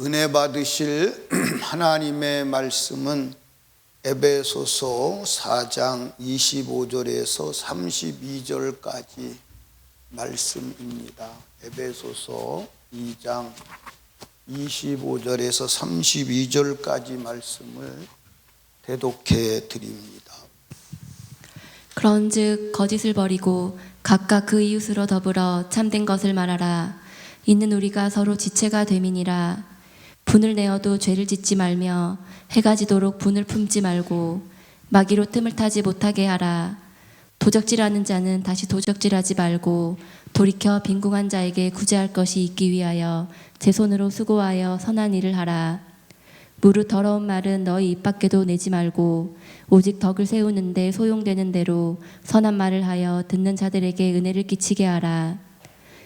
은혜 받으실 하나님의 말씀은 에베소서 4장 25절에서 32절까지 말씀입니다. 에베소서 2장 25절에서 32절까지 말씀을 대독해 드립니다. 그런즉 거짓을 버리고 각각 그 이웃으로 더불어 참된 것을 말하라. 이는 우리가 서로 지체가 됨이니라. 분을 내어도 죄를 짓지 말며 해가 지도록 분을 품지 말고 마귀로 틈을 타지 못하게 하라. 도적질하는 자는 다시 도적질하지 말고 돌이켜 빈궁한 자에게 구제할 것이 있기 위하여 제 손으로 수고하여 선한 일을 하라. 무릇 더러운 말은 너희 입 밖에도 내지 말고 오직 덕을 세우는데 소용되는 대로 선한 말을 하여 듣는 자들에게 은혜를 끼치게 하라.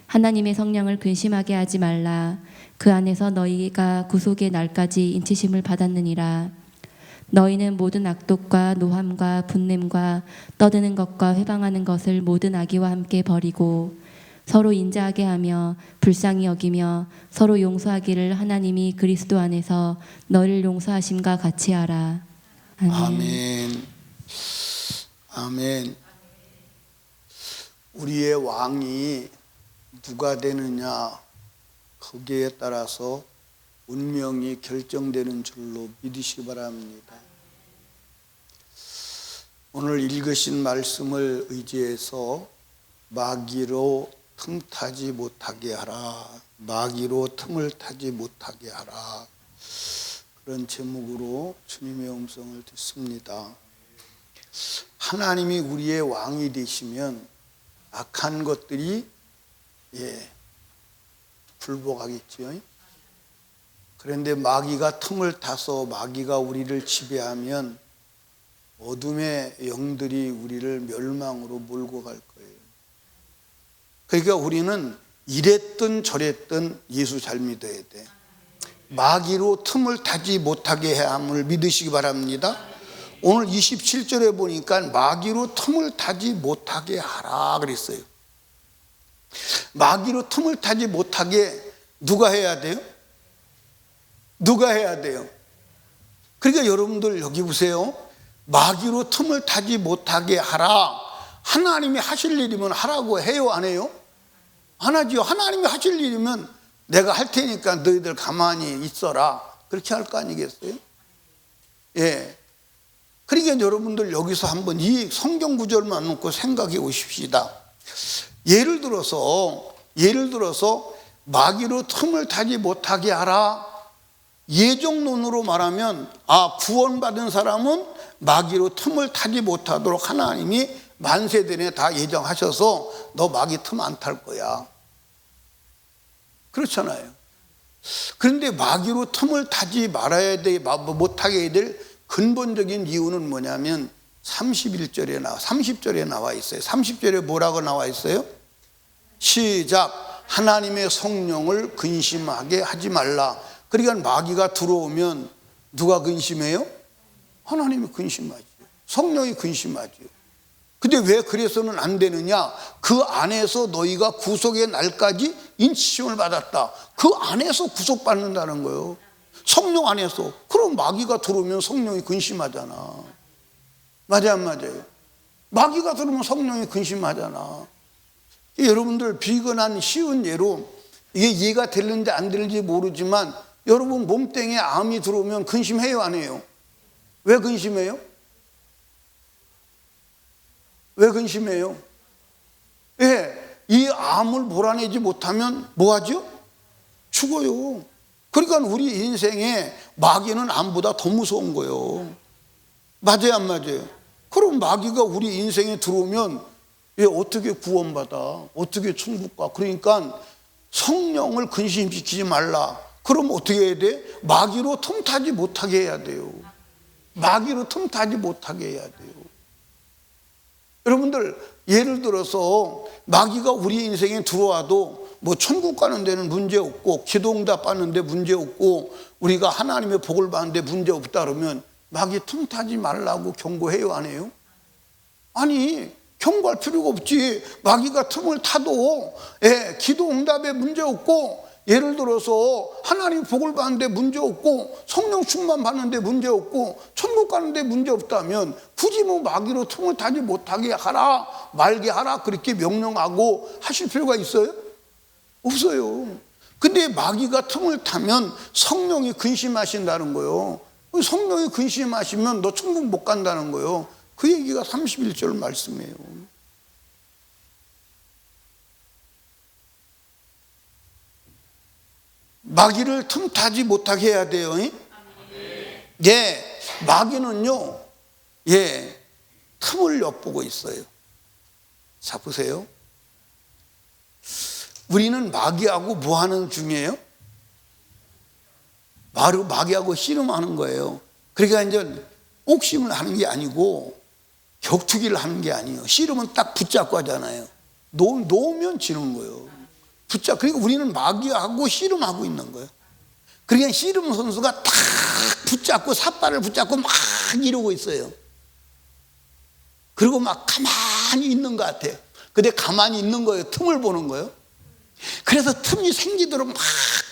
하나님의 성령을 근심하게 하지 말라. 그 안에서 너희가 구속의 날까지 인치심을 받았느니라. 너희는 모든 악독과 노함과 분냄과 떠드는 것과 회방하는 것을 모든 악의와 함께 버리고 서로 인자하게 하며 불쌍히 여기며 서로 용서하기를 하나님이 그리스도 안에서 너희를 용서하심과 같이 하라. 아멘. 아멘. 아멘. 우리의 왕이 누가 되느냐, 거기에 따라서 운명이 결정되는 줄로 믿으시기 바랍니다. 오늘 읽으신 말씀을 의지해서 마귀로 틈타지 못하게 하라. 마귀로 틈을 타지 못하게 하라. 그런 제목으로 주님의 음성을 듣습니다. 하나님이 우리의 왕이 되시면 악한 것들이 굴복하겠죠. 그런데 마귀가 틈을 타서 마귀가 우리를 지배하면 어둠의 영들이 우리를 멸망으로 몰고 갈 거예요. 그러니까 우리는 이랬든 저랬든 예수 잘 믿어야 돼. 마귀로 틈을 타지 못하게 해야 함을 믿으시기 바랍니다. 오늘 27절에 보니까 마귀로 틈을 타지 못하게 하라 그랬어요. 마귀로 틈을 타지 못하게 누가 해야 돼요? 누가 해야 돼요? 그러니까 여러분들 여기 보세요. 마귀로 틈을 타지 못하게 하라. 하나님이 하실 일이면 하라고 해요, 안 해요? 안 하죠. 하나님이 하실 일이면 내가 할 테니까 너희들 가만히 있어라. 그렇게 할 거 아니겠어요? 예. 그러니까 여러분들 여기서 한번 이 성경 구절만 놓고 생각해 보십시다. 예를 들어서 마귀로 틈을 타지 못하게 하라. 예정론으로 말하면 구원받은 사람은 마귀로 틈을 타지 못하도록 하나님이 만세전에 다 예정하셔서 너 마귀 틈 안 탈 거야. 그렇잖아요. 그런데 마귀로 틈을 타지 말아야 돼, 못하게 해야 될 근본적인 이유는 뭐냐면 30절에 나와 있어요. 30절에 뭐라고 나와 있어요? 시작. 하나님의 성령을 근심하게 하지 말라. 그러니까 마귀가 들어오면 누가 근심해요? 하나님이 근심하죠. 성령이 근심하죠. 근데 왜 그래서는 안 되느냐? 그 안에서 너희가 구속의 날까지 인치심을 받았다. 그 안에서 구속받는다는 거예요. 성령 안에서. 그럼 마귀가 들어오면 성령이 근심하잖아. 맞아요, 안 맞아요? 마귀가 들어오면 성령이 근심하잖아. 여러분들 비근한 쉬운 예로 이게 이해가 되는지 안 되는지 모르지만 여러분 몸뚱이에 암이 들어오면 근심해요, 안 해요? 왜 근심해요? 왜 근심해요? 이 암을 몰아내지 못하면 뭐 하죠? 죽어요. 그러니까 우리 인생에 마귀는 암보다 더 무서운 거예요. 맞아요, 안 맞아요? 그럼 마귀가 우리 인생에 들어오면 어떻게 구원받아? 어떻게 천국 가? 그러니까 성령을 근심시키지 말라. 그럼 어떻게 해야 돼? 마귀로 틈타지 못하게 해야 돼요. 마귀로 틈타지 못하게 해야 돼요. 여러분들 예를 들어서 마귀가 우리 인생에 들어와도 뭐 천국 가는 데는 문제 없고 기도응답 받는 데 문제 없고 우리가 하나님의 복을 받는 데 문제 없다 그러면 마귀 틈타지 말라고 경고해요, 안 해요? 아니, 경고할 필요가 없지. 마귀가 틈을 타도 기도응답에 문제 없고 예를 들어서 하나님 복을 받는데 문제 없고 성령 충만 받는데 문제 없고 천국 가는데 문제 없다면 굳이 뭐 마귀로 틈을 타지 못하게 하라 말게 하라 그렇게 명령하고 하실 필요가 있어요? 없어요. 근데 마귀가 틈을 타면 성령이 근심하신다는 거예요. 성령이 근심하시면 너 천국 못 간다는 거예요. 그 얘기가 31절 말씀이에요. 마귀를 틈타지 못하게 해야 돼요. 예, 마귀는요, 예, 틈을 엿보고 있어요. 자, 보세요. 우리는 마귀하고 뭐 하는 중이에요? 바로 마귀하고 씨름하는 거예요. 그러니까 이제 옥심을 하는 게 아니고 격투기를 하는 게 아니에요. 씨름은 딱 붙잡고 하잖아요. 놓으면 지는 거예요. 그러니까 우리는 마귀하고 씨름하고 있는 거예요. 그러니까 씨름 선수가 탁 붙잡고 삿발을 붙잡고 막 이러고 있어요. 그리고 막 가만히 있는 것 같아요. 근데 가만히 있는 거예요. 틈을 보는 거예요. 그래서 틈이 생기도록 막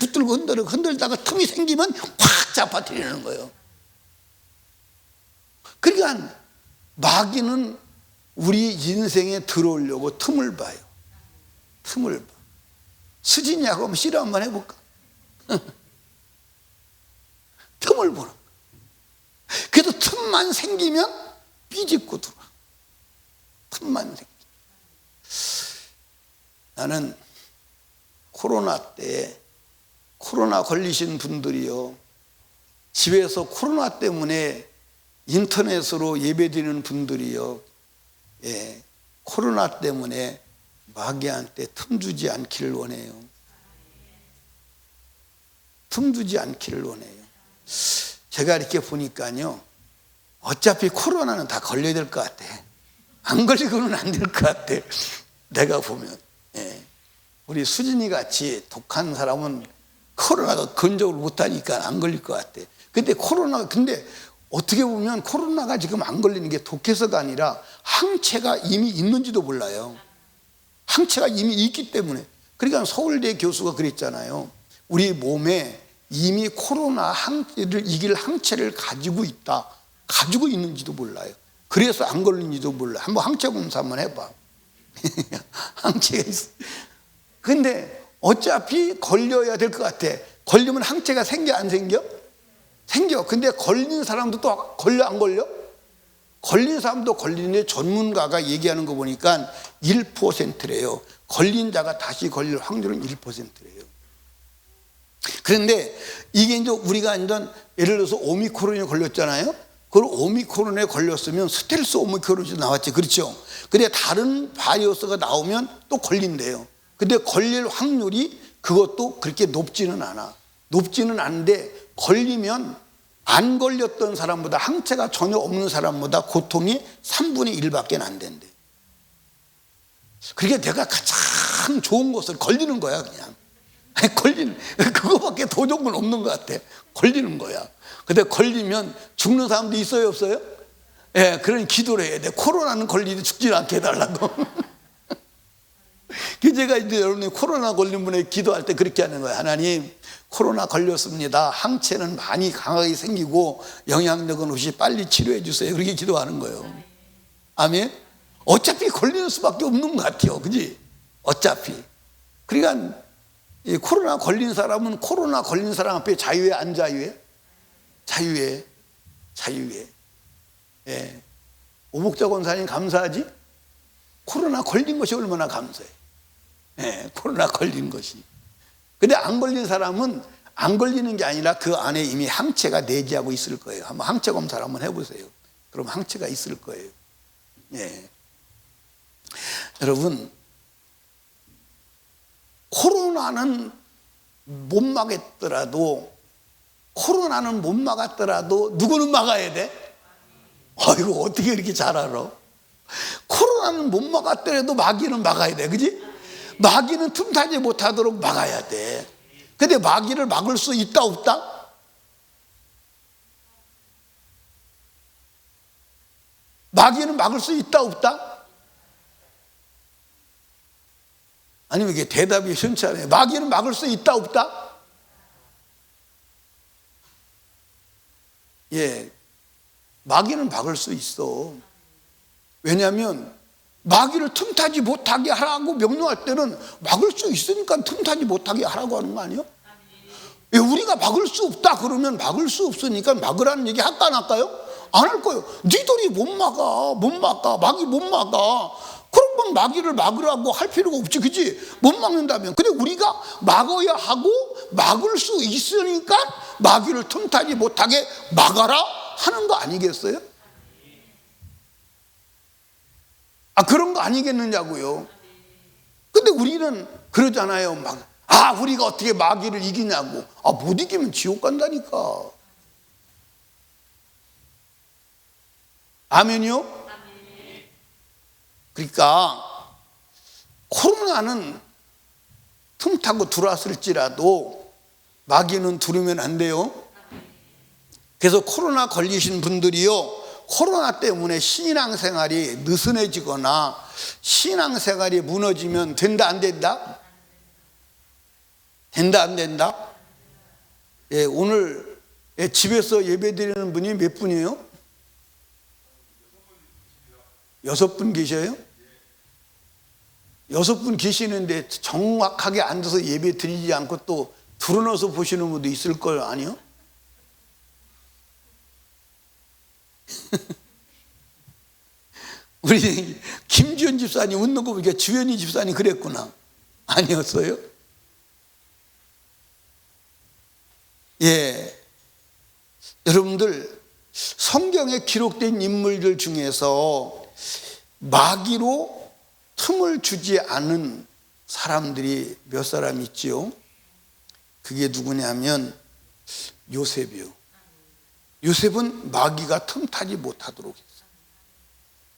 붙들고 흔들다가 틈이 생기면 확 잡아뜨리는 거예요. 그러니까 마귀는 우리 인생에 들어오려고 틈을 봐요. 틈을 봐. 수진이하고 한번 씨름 한번 해볼까? 틈을 보는 거예요. 그래도 틈만 생기면 삐집고 들어와. 틈만 생기면. 나는 코로나 때 코로나 걸리신 분들이요, 집에서 코로나 때문에 인터넷으로 예배드리는 분들이요, 예, 코로나 때문에 마귀한테 틈 주지 않기를 원해요. 틈 주지 않기를 원해요. 제가 이렇게 보니까요, 어차피 코로나는 다 걸려야 될 것 같아. 안 걸리고는 안 될 것 같아. 내가 보면. 예. 우리 수진이 같이 독한 사람은 코로나도 근접을 못하니까 안 걸릴 것 같아. 근데 어떻게 보면 코로나가 지금 안 걸리는 게 독해서가 아니라 항체가 이미 있는지도 몰라요. 항체가 이미 있기 때문에. 그러니까 서울대 교수가 그랬잖아요. 우리 몸에 이미 코로나 항체를 이길 항체를 가지고 있다. 가지고 있는지도 몰라요. 그래서 안 걸리는지도 몰라요. 한번 항체 검사 한번 해봐. 항체가 있어. 근데 어차피 걸려야 될 것 같아. 걸리면 항체가 생겨 안 생겨? 생겨. 근데 걸린 사람도 또 걸려 안 걸려? 걸린 사람도 걸리는데 전문가가 얘기하는 거 보니까 1%래요. 걸린 자가 다시 걸릴 확률은 1%래요. 그런데 이게 이제 우리가 이제 예를 들어서 오미크론에 걸렸잖아요. 그걸 오미크론에 걸렸으면 스텔스 오미크론이 나왔지, 그렇죠? 근데 다른 바이러스가 나오면 또 걸린대요. 근데 걸릴 확률이 그것도 그렇게 높지는 않아. 높지는 않은데 걸리면 안 걸렸던 사람보다, 항체가 전혀 없는 사람보다 고통이 3분의 1밖에 안 된대. 그러니까 내가 가장 좋은 것을 걸리는 거야, 그냥. 그거밖에 더 좋은 건 없는 것 같아. 걸리는 거야. 근데 걸리면 죽는 사람도 있어요, 없어요? 예, 그러니 기도를 해야 돼. 코로나는 걸리지 죽지 않게 해달라고. 제가 이제 여러분이 코로나 걸린 분에게 기도할 때 그렇게 하는 거예요. 하나님, 코로나 걸렸습니다. 항체는 많이 강하게 생기고 영향력은 없이 빨리 치료해 주세요. 그렇게 기도하는 거예요. 아멘. 어차피 걸리는 수밖에 없는 것 같아요. 그지? 어차피. 그러니까 이 코로나 걸린 사람은 코로나 걸린 사람 앞에 자유해, 안 자유해? 자유해. 자유해. 예. 오복자 권사님 감사하지? 코로나 걸린 것이 얼마나 감사해. 예, 코로나 걸린 것이. 근데 안 걸린 사람은 안 걸리는 게 아니라 그 안에 이미 항체가 내재하고 있을 거예요. 한번 항체 검사를 한번 해보세요. 그럼 항체가 있을 거예요. 예. 여러분, 코로나는 못 막았더라도 누구는 막아야 돼? 이거 어떻게 이렇게 잘 알아? 코로나는 못 막았더라도 마귀는 막아야 돼. 그지? 마귀는 틈타지 못하도록 막아야 돼. 근데 마귀를 막을 수 있다 없다? 마귀는 막을 수 있다 없다? 아니면 이게 대답이 흔치 않아요. 마귀는 막을 수 있다 없다? 예, 마귀는 막을 수 있어. 왜냐하면 마귀를 틈타지 못하게 하라고 명령할 때는 막을 수 있으니까 틈타지 못하게 하라고 하는 거 아니에요? 예, 우리가 막을 수 없다 그러면 막을 수 없으니까 막으라는 얘기 할까 안 할까요? 안 할 거예요. 니들이 못 막아 마귀 못 막아. 그러면 마귀를 막으라고 할 필요가 없지, 그치? 못 막는다면. 근데 우리가 막아야 하고 막을 수 있으니까 마귀를 틈타지 못하게 막아라 하는 거 아니겠어요? 그런 거 아니겠느냐고요. 근데 우리는 그러잖아요. 우리가 어떻게 마귀를 이기냐고. 못 이기면 지옥 간다니까. 아멘이요? 그러니까 코로나는 틈타고 들어왔을지라도 마귀는 두르면 안 돼요. 그래서 코로나 걸리신 분들이요, 코로나 때문에 신앙생활이 느슨해지거나 신앙생활이 무너지면 된다 안 된다? 된다 안 된다? 예, 오늘 집에서 예배드리는 분이 몇 분이에요? 6분 계셔요? 6분 계시는데 정확하게 앉아서 예배 드리지 않고 또 드러눠서 보시는 분도 있을 걸 아니요? 우리 김주현 집사님 웃는 거 보니까 주현이 집사님 그랬구나. 아니었어요? 예, 여러분들 성경에 기록된 인물들 중에서 마귀로 틈을 주지 않은 사람들이 몇 사람 있지요? 그게 누구냐면 요셉이요. 요셉은 마귀가 틈타지 못하도록 했어요.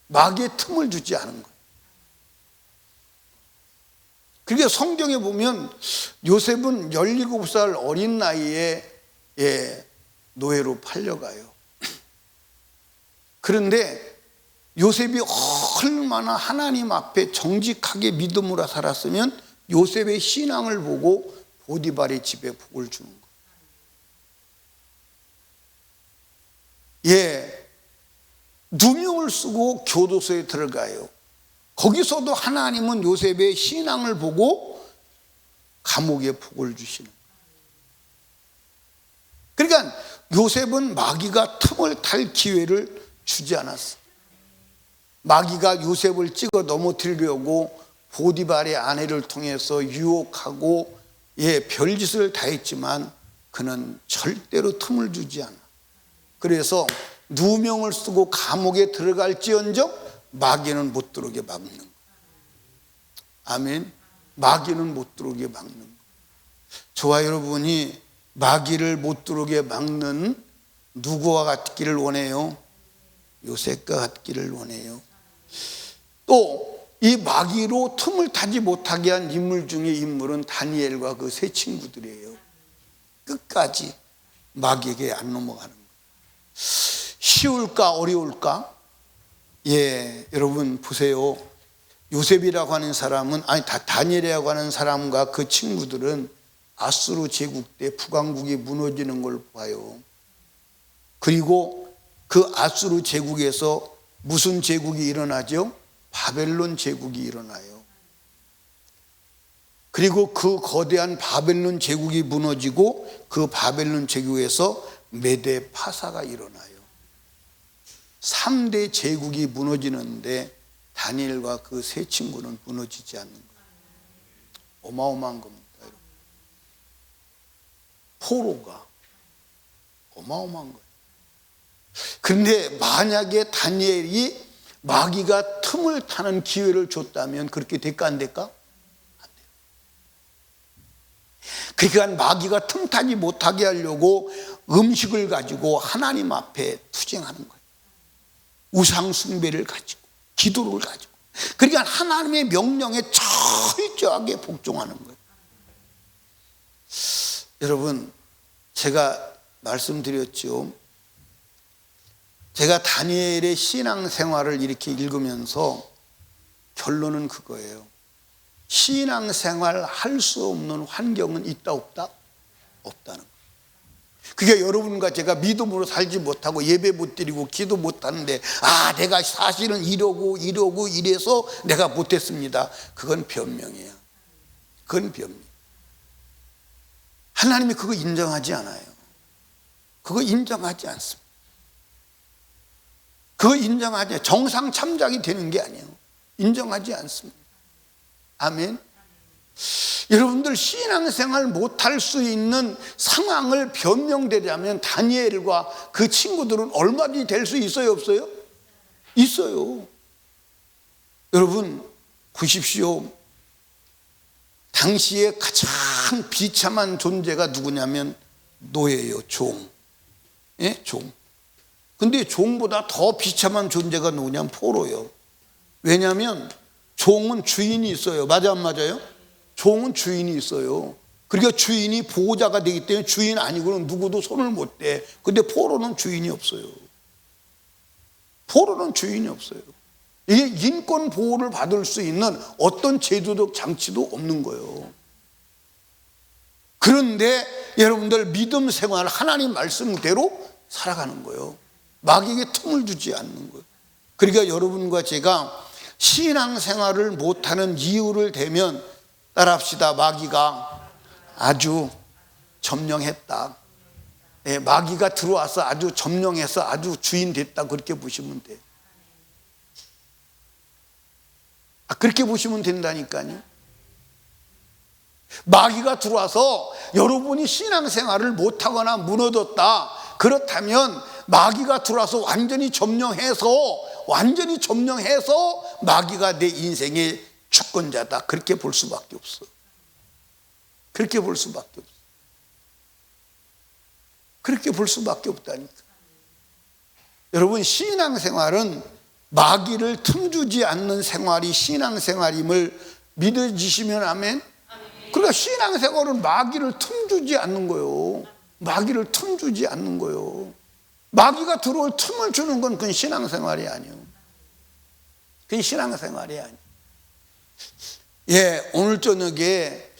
마귀의 틈을 주지 않은 거예요. 그러니까 성경에 보면 요셉은 17살 어린 나이에 노예로 팔려가요. 그런데 요셉이 얼마나 하나님 앞에 정직하게 믿음으로 살았으면 요셉의 신앙을 보고 보디발의 집에 복을 주는 거예요. 예, 누명을 쓰고 교도소에 들어가요. 거기서도 하나님은 요셉의 신앙을 보고 감옥에 복을 주시는 거예요. 그러니까 요셉은 마귀가 틈을 탈 기회를 주지 않았어요. 마귀가 요셉을 찍어 넘어뜨리려고 보디발의 아내를 통해서 유혹하고 별짓을 다 했지만 그는 절대로 틈을 주지 않아. 그래서 누명을 쓰고 감옥에 들어갈지언정 마귀는 못 들어오게 막는 거예요. 아멘. 마귀는 못 들어오게 막는 거예요. 저와 여러분이 마귀를 못 들어오게 막는 누구와 같기를 원해요? 요셉과 같기를 원해요. 또 이 마귀로 틈을 타지 못하게 한 인물 중에 인물은 다니엘과 그 세 친구들이에요. 끝까지 마귀에게 안 넘어가는 거예요. 쉬울까 어려울까? 예, 여러분 보세요. 요셉이라고 하는 사람은 다니엘이라고 하는 사람과 그 친구들은 아수르 제국 때 북왕국이 무너지는 걸 봐요. 그리고 그 아수르 제국에서 무슨 제국이 일어나죠? 바벨론 제국이 일어나요. 그리고 그 거대한 바벨론 제국이 무너지고 그 바벨론 제국에서 메데 파사가 일어나요. 3대 제국이 무너지는데 다니엘과 그 세 친구는 무너지지 않는 거예요. 어마어마한 겁니다. 여러분. 포로가 어마어마한 거예요. 그런데 만약에 다니엘이 마귀가 틈을 타는 기회를 줬다면 그렇게 될까 안 될까? 안 돼요. 그러니까 마귀가 틈타지 못하게 하려고 음식을 가지고 하나님 앞에 투쟁하는 거예요. 우상 숭배를 가지고 기도를 가지고, 그러니까 하나님의 명령에 철저하게 복종하는 거예요. 여러분, 제가 말씀드렸죠. 제가 다니엘의 신앙생활을 이렇게 읽으면서 결론은 그거예요. 신앙생활 할 수 없는 환경은 있다 없다? 없다는 거예요. 그게 여러분과 제가 믿음으로 살지 못하고 예배 못 드리고 기도 못 하는데 내가 사실은 이러고 이래서 내가 못했습니다. 그건 변명이에요. 그건 변명. 하나님이 그거 인정하지 않아요. 그거 인정하지 않습니다. 그거 인정하지 않아요. 정상 참작이 되는 게 아니에요. 인정하지 않습니다. 아멘. 여러분들 신앙생활 못할 수 있는 상황을 변명되자면 다니엘과 그 친구들은 얼마든지 될 수 있어요, 없어요? 있어요. 여러분 보십시오. 당시에 가장 비참한 존재가 누구냐면 노예예요. 종. 예? 종. 근데 종보다 더 비참한 존재가 누구냐면 포로예요. 왜냐하면 종은 주인이 있어요. 맞아 안 맞아요? 종은 주인이 있어요. 그러니까 주인이 보호자가 되기 때문에 주인 아니고는 누구도 손을 못 대. 근데 포로는 주인이 없어요. 포로는 주인이 없어요. 이게 인권 보호를 받을 수 있는 어떤 제도적 장치도 없는 거예요. 그런데 여러분들 믿음 생활 하나님 말씀대로 살아가는 거예요. 마귀에게 틈을 주지 않는 거예요. 그러니까 여러분과 제가 신앙생활을 못하는 이유를 대면 따라합시다. 마귀가 아주 점령했다. 마귀가 들어와서 아주 점령해서 아주 주인 됐다. 그렇게 보시면 돼요. 그렇게 보시면 된다니까요. 마귀가 들어와서 여러분이 신앙생활을 못하거나 무너졌다. 그렇다면 마귀가 들어와서 완전히 점령해서 마귀가 내 인생의 주권자다. 그렇게 볼 수밖에 없어. 그렇게 볼 수밖에 없어. 그렇게 볼 수밖에 없다니까. 여러분 신앙생활은 마귀를 틈주지 않는 생활이 신앙생활임을 믿어지시면 아멘. 그러니까 신앙생활은 마귀를 틈주지 않는 거예요. 마귀를 틈주지 않는 거예요. 마귀가 들어올 틈을 주는 건 그건 신앙생활이 아니에요. 그건 신앙생활이 아니에요. 오늘 저녁에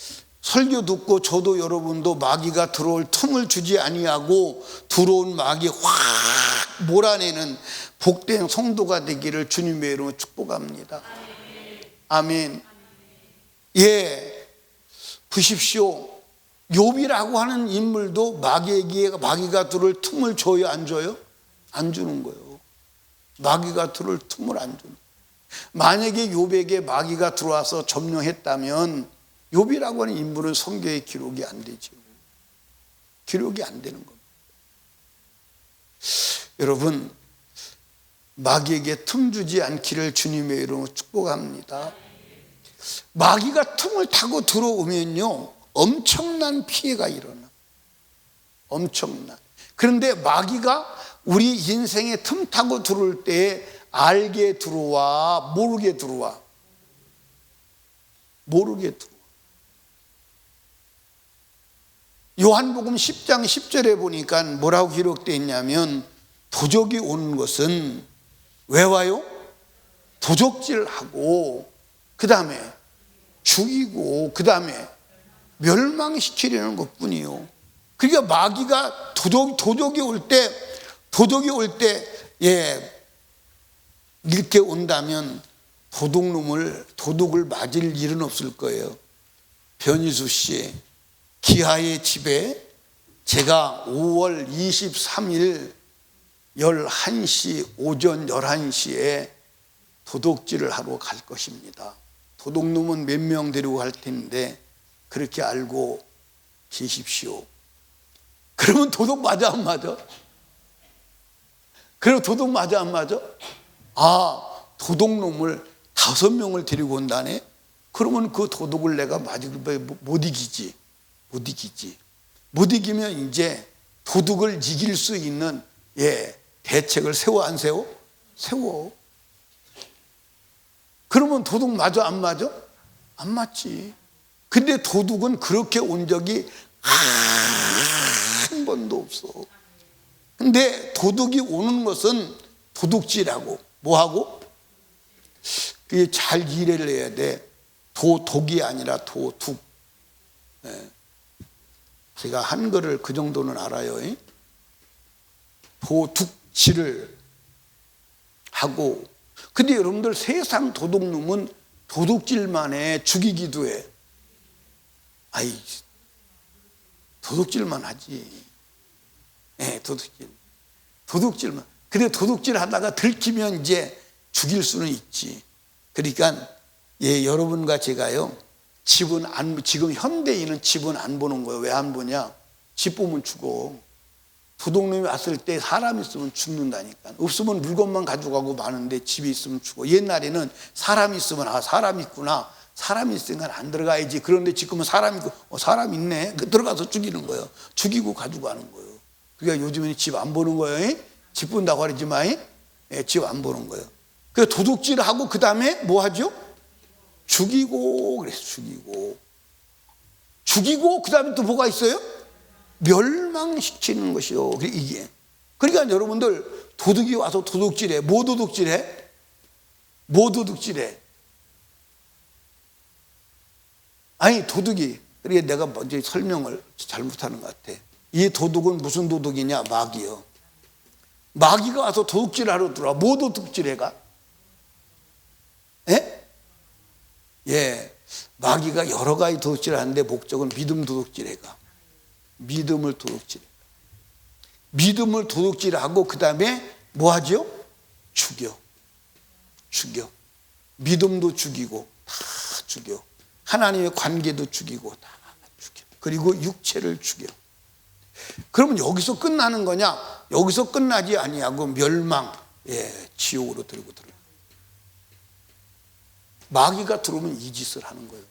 설교 듣고 저도 여러분도 마귀가 들어올 틈을 주지 아니하고 들어온 마귀 확 몰아내는 복된 성도가 되기를 주님의 이름으로 축복합니다. 아멘. 보십시오. 욥이라고 하는 인물도 마귀가 들어올 틈을 줘요, 안 줘요? 안 주는 거예요. 마귀가 들어올 틈을 안 주는 거예요. 만약에 욥에게 마귀가 들어와서 점령했다면 욥이라고 하는 인물은 성경에 기록이 안 되죠. 기록이 안 되는 겁니다. 여러분 마귀에게 틈 주지 않기를 주님의 이름으로 축복합니다. 마귀가 틈을 타고 들어오면요 엄청난 피해가 일어나. 엄청난. 그런데 마귀가 우리 인생에 틈 타고 들어올 때 알게 들어와 모르게 들어와. 모르게 들어와. 요한복음 10장 10절에 보니까 뭐라고 기록되어 있냐면 도적이 오는 것은 왜 와요? 도적질하고 그 다음에 죽이고 그 다음에 멸망시키려는 것뿐이요. 그러니까 마귀가 도적이 올 때 이렇게 온다면 도둑을 맞을 일은 없을 거예요. 변희수 씨 기하의 집에 제가 5월 23일 11시 오전 11시에 도둑질을 하러 갈 것입니다. 도둑놈은 몇 명 데리고 갈 텐데 그렇게 알고 계십시오. 그러면 도둑 맞아 안 맞아? 그럼 도둑 맞아 안 맞아? 도둑놈을 5명을 데리고 온다네? 그러면 그 도둑을 내가 못 이기지. 못 이기면 이제 도둑을 이길 수 있는 대책을 세워 안 세워? 세워. 그러면 도둑 맞아 안 맞아? 안 맞지. 근데 도둑은 그렇게 온 적이 한 번도 없어. 근데 도둑이 오는 것은 도둑질하고 뭐하고? 그게 잘 이해를 해야 돼. 도독이 아니라 도둑. 예. 제가 한글을 그 정도는 알아요. 도둑질을 하고. 근데 여러분들 세상 도둑놈은 도둑질만 해. 죽이기도 해. 아이, 도둑질만 하지. 예, 도둑질만. 근데 도둑질 하다가 들키면 이제 죽일 수는 있지. 그러니까 예, 여러분과 제가요, 집은 지금 현대인은 집은 안 보는 거예요. 왜 안 보냐? 집 보면 죽어. 도둑놈이 왔을 때 사람 있으면 죽는다니까. 없으면 물건만 가져가고 마는데 집에 있으면 죽어. 옛날에는 사람 있으면 아, 사람 있구나. 사람 있으니까 안 들어가야지. 그런데 지금은 사람 있고 사람 있네. 들어가서 죽이는 거예요. 죽이고 가지고 가는 거예요. 그러니까 요즘에는 집 안 보는 거예요. 집 본다고 하지만 집 안 보는 거예요. 그래서 도둑질하고 그 다음에 뭐 하죠? 죽이고. 그래서 죽이고 그 다음에 또 뭐가 있어요? 멸망시키는 것이요. 이게. 그러니까 여러분들 도둑이 와서 도둑질해. 뭐 도둑질해? 아니 도둑이. 그러니까 내가 먼저 설명을 잘못하는 것 같아. 이 도둑은 무슨 도둑이냐? 마귀요. 마귀가 와서 도둑질하러 들어와. 뭐 도둑질해가? 예, 마귀가 여러 가지 도둑질을 하는데 목적은 믿음 도둑질해가. 믿음을 도둑질하고 그 다음에 뭐 하죠? 죽여. 믿음도 죽이고 다 죽여. 하나님의 관계도 죽이고 다 죽여. 그리고 육체를 죽여. 그러면 여기서 끝나는 거냐? 여기서 끝나지 아니하고 멸망, 예, 지옥으로 들고 들어. 마귀가 들어오면 이 짓을 하는 거예요.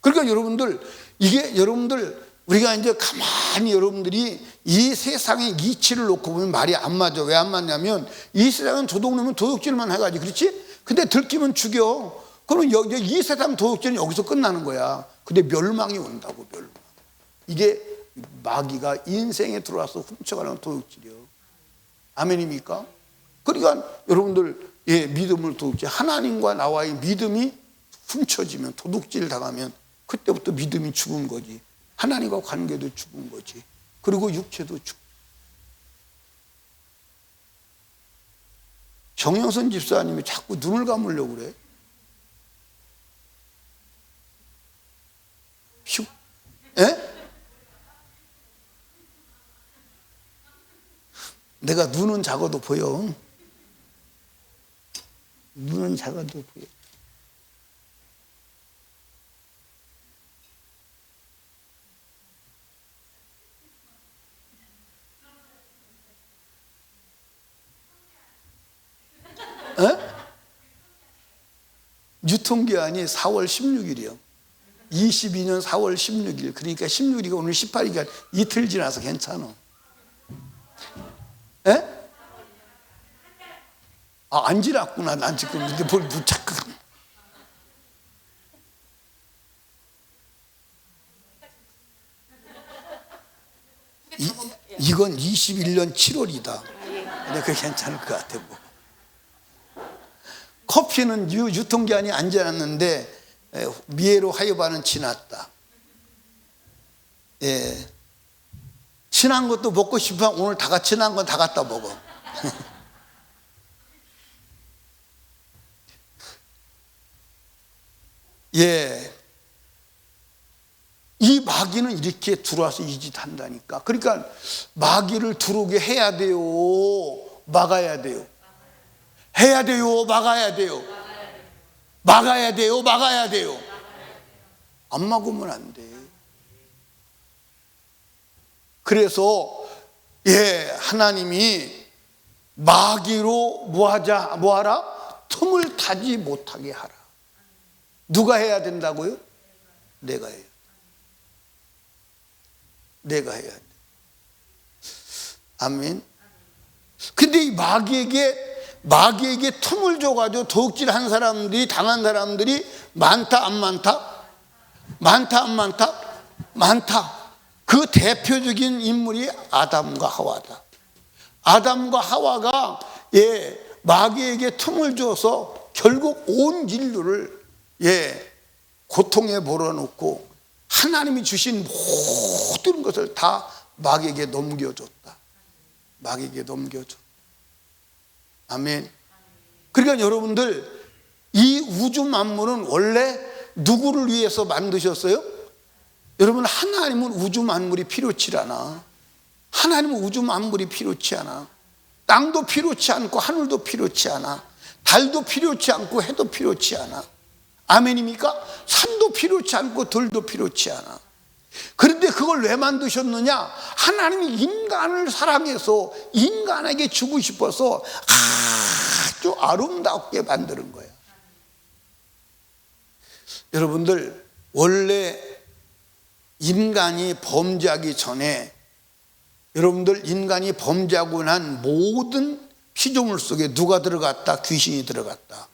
그러니까 여러분들, 이게 여러분들, 우리가 이제 가만히 여러분들이 이 세상의 이치를 놓고 보면 말이 안 맞아. 왜 안 맞냐면 이 세상은 도둑놈은 도둑질만 해가지고, 그렇지? 근데 들키면 죽여. 그러면 이 세상 도둑질은 여기서 끝나는 거야. 근데 멸망이 온다고, 멸망. 이게 마귀가 인생에 들어와서 훔쳐가는 도둑질이요. 아멘입니까? 그러니까 여러분들, 예, 믿음을 도둑질. 하나님과 나와의 믿음이 훔쳐지면, 도둑질 당하면 그때부터 믿음이 죽은 거지. 하나님과 관계도 죽은 거지. 그리고 육체도 죽. 정영선 집사님이 자꾸 눈을 감으려고 그래. 예? 내가 눈은 작아도 보여. 눈은 작아도 보여. 유통기한이 4월 16일이요. 22년 4월 16일. 그러니까 16일이가 오늘 18일이니까 이틀 지나서 괜찮아. 에? 아, 안 지났구나. 난 지금 근데 뭘 자꾸. 이건 21년 7월이다. 근데 그게 괜찮을 것 같아. 뭐. 커피는 유통기한이 안 지났는데 미에로 하여바는 지났다. 예. 친한 것도 먹고 싶으면 오늘 다 친한 건 다 갖다 먹어. 예. 이 마귀는 이렇게 들어와서 이 짓 한다니까. 그러니까 마귀를 들어오게 해야 돼요. 막아야 돼요. 해야 돼요. 막아야 돼요. 막아야 돼요. 막아야 돼요. 안 막으면 안 돼. 그래서 예, 하나님이 마귀로 뭐하라? 틈을 타지 못하게 하라. 누가 해야 된다고요? 내가 해요. 내가 해야 돼. 아멘. 근데 이 마귀에게 틈을 줘가지고 도둑질한 사람들이, 당한 사람들이 많다 안 많다? 많다 안 많다? 많다. 그 대표적인 인물이 아담과 하와다. 아담과 하와가 예, 마귀에게 틈을 줘서 결국 온 인류를 고통에 몰아놓고 하나님이 주신 모든 것을 다 마귀에게 넘겨줬다. 마귀에게 넘겨줬다. 아멘. 그러니까 여러분들, 이 우주 만물은 원래 누구를 위해서 만드셨어요? 여러분, 하나님은 우주 만물이 필요치 않아. 하나님은 우주 만물이 필요치 않아. 땅도 필요치 않고 하늘도 필요치 않아. 달도 필요치 않고 해도 필요치 않아. 아멘입니까? 산도 필요치 않고 들도 필요치 않아. 그런데 그걸 왜 만드셨느냐? 하나님이 인간을 사랑해서 인간에게 주고 싶어서 아주 아름답게 만드는 거야. 여러분들, 원래 인간이 범죄하기 전에, 여러분들, 인간이 범죄하고 난 모든 피조물 속에 누가 들어갔다? 귀신이 들어갔다.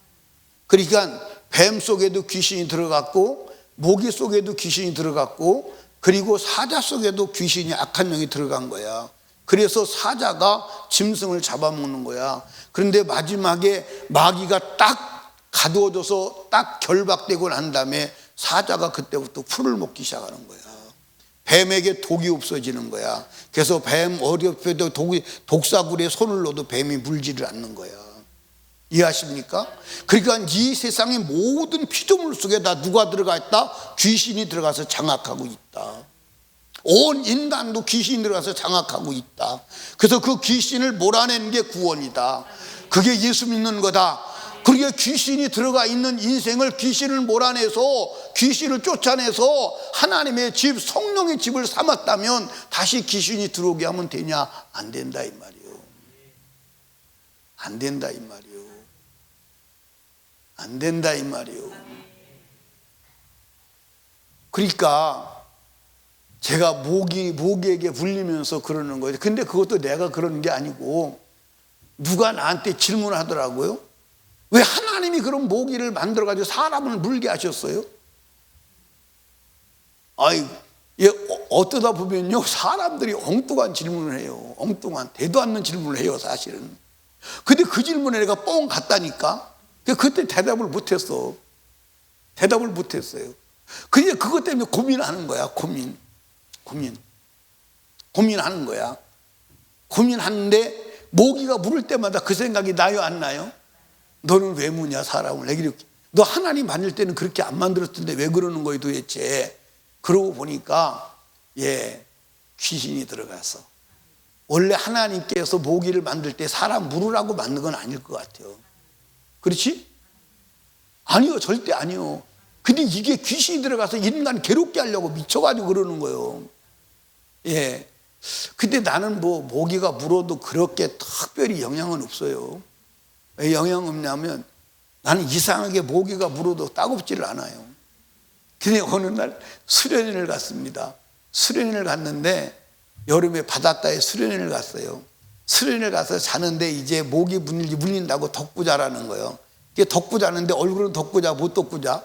그러니까 뱀 속에도 귀신이 들어갔고, 모기 속에도 귀신이 들어갔고, 그리고 사자 속에도 귀신이, 악한 영이 들어간 거야. 그래서 사자가 짐승을 잡아먹는 거야. 그런데 마지막에 마귀가 딱 가두어져서 딱 결박되고 난 다음에 사자가 그때부터 풀을 먹기 시작하는 거야. 뱀에게 독이 없어지는 거야. 그래서 뱀 어렵게도 독사굴에 손을 넣어도 뱀이 물지를 않는 거야. 이해하십니까? 그러니까 이 세상의 모든 피조물 속에 다 누가 들어가 있다? 귀신이 들어가서 장악하고 있다. 온 인간도 귀신이 들어가서 장악하고 있다. 그래서 그 귀신을 몰아내는 게 구원이다. 그게 예수 믿는 거다. 그러게 귀신이 들어가 있는 인생을, 귀신을 몰아내서, 귀신을 쫓아내서 하나님의 집, 성령의 집을 삼았다면 다시 귀신이 들어오게 하면 되냐? 안 된다 이 말이요. 안 된다 이 말이요. 안 된다 이 말이요. 그러니까 제가 모기에게 물리면서 그러는 거예요. 근데 그것도 내가 그러는 게 아니고 누가 나한테 질문하더라고요. 왜 하나님이 그런 모기를 만들어가지고 사람을 물게 하셨어요? 어떠다 보면요, 사람들이 엉뚱한 질문을 해요. 엉뚱한, 되도 않는 질문을 해요, 사실은. 근데 그 질문에 내가 뻥 갔다니까? 그때 대답을 못했어. 대답을 못했어요. 근데 그것 때문에 고민하는 거야, 고민하는 거야. 고민하는데 모기가 물을 때마다 그 생각이 나요, 안 나요? 너는 왜 무냐, 사람을. 내가 이렇게, 너 하나님 만들 때는 그렇게 안 만들었을 텐데 왜 그러는 거예요, 도대체? 그러고 보니까, 귀신이 들어가서. 원래 하나님께서 모기를 만들 때 사람 물으라고 만든 건 아닐 것 같아요. 그렇지? 아니요, 절대 아니요. 근데 이게 귀신이 들어가서 인간 괴롭게 하려고 미쳐가지고 그러는 거예요. 근데 나는 모기가 물어도 그렇게 특별히 영향은 없어요. 왜 영향 없냐면 나는 이상하게 모기가 물어도 따갑지를 않아요. 근데 어느 날 수련회를 갔습니다. 수련회를 갔는데 여름에 바닷가에 수련회를 갔어요. 수련회를 가서 자는데 이제 모기 물린다고 덮고 자라는 거예요. 이게 덮고 자는데 얼굴은 덮고 자, 못 덮고 자.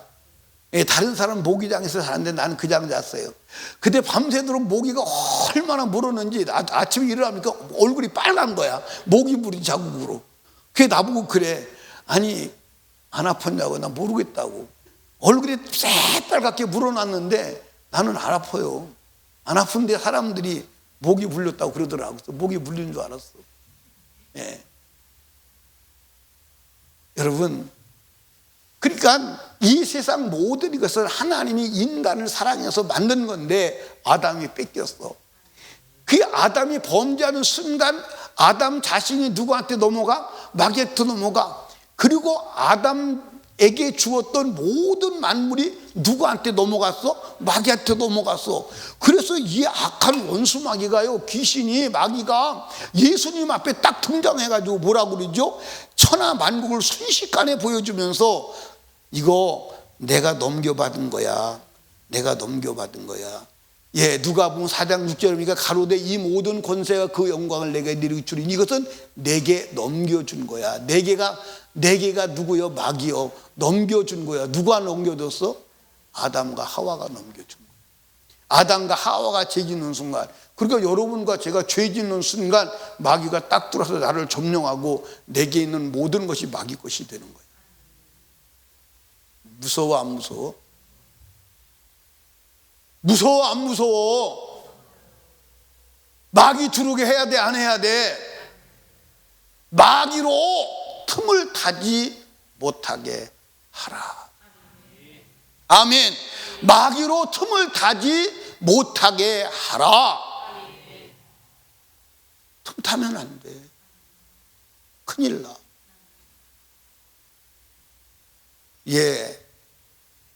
다른 사람은 모기장에서 자는데 나는 그 장 잤어요. 근데 밤새도록 모기가 얼마나 물었는지 아침에 일어나니까 얼굴이 빨간 거야. 모기 물이 자국으로. 그게 나보고 그래. 아니, 안 아팠냐고. 나 모르겠다고. 얼굴이 새빨갛게 물어놨는데 나는 안 아파요. 안 아픈데 사람들이 모기 물렸다고 그러더라고. 모기 물린 줄 알았어. 여러분, 그러니까 이 세상 모든 것을 하나님이 인간을 사랑해서 만든 건데 아담이 뺏겼어. 그 아담이 범죄하는 순간 아담 자신이 누구한테 넘어가? 마귀한테 넘어가. 그리고 아담에게 주었던 모든 만물이 누구한테 넘어갔어? 마귀한테 넘어갔어. 그래서 이 악한 원수 마귀가요, 귀신이, 마귀가 예수님 앞에 딱 등장해가지고 뭐라고 그러죠? 천하 만국을 순식간에 보여주면서 이거 내가 넘겨받은 거야. 내가 넘겨받은 거야. 누가복음 4장 6절이니까 가로되 이 모든 권세가 그 영광을 내게 이루게 주리니 이것은 내게 넘겨준 거야. 네 개가 누구요? 마귀요. 넘겨준 거야. 누가 넘겨줬어? 아담과 하와가 넘겨준 거야. 아담과 하와가 죄 짓는 순간, 그러니까 여러분과 제가 죄 짓는 순간 마귀가 딱 들어서 나를 점령하고 내게 있는 모든 것이 마귀 것이 되는 거예요. 무서워 안 무서워? 무서워 안 무서워? 마귀 들어오게 해야 돼 안 해야 돼? 마귀로 틈을 타지 못하게 하라. 아멘. 마귀로 틈을 타지 못하게 하라. 틈 타면 안 돼. 큰일 나. 예.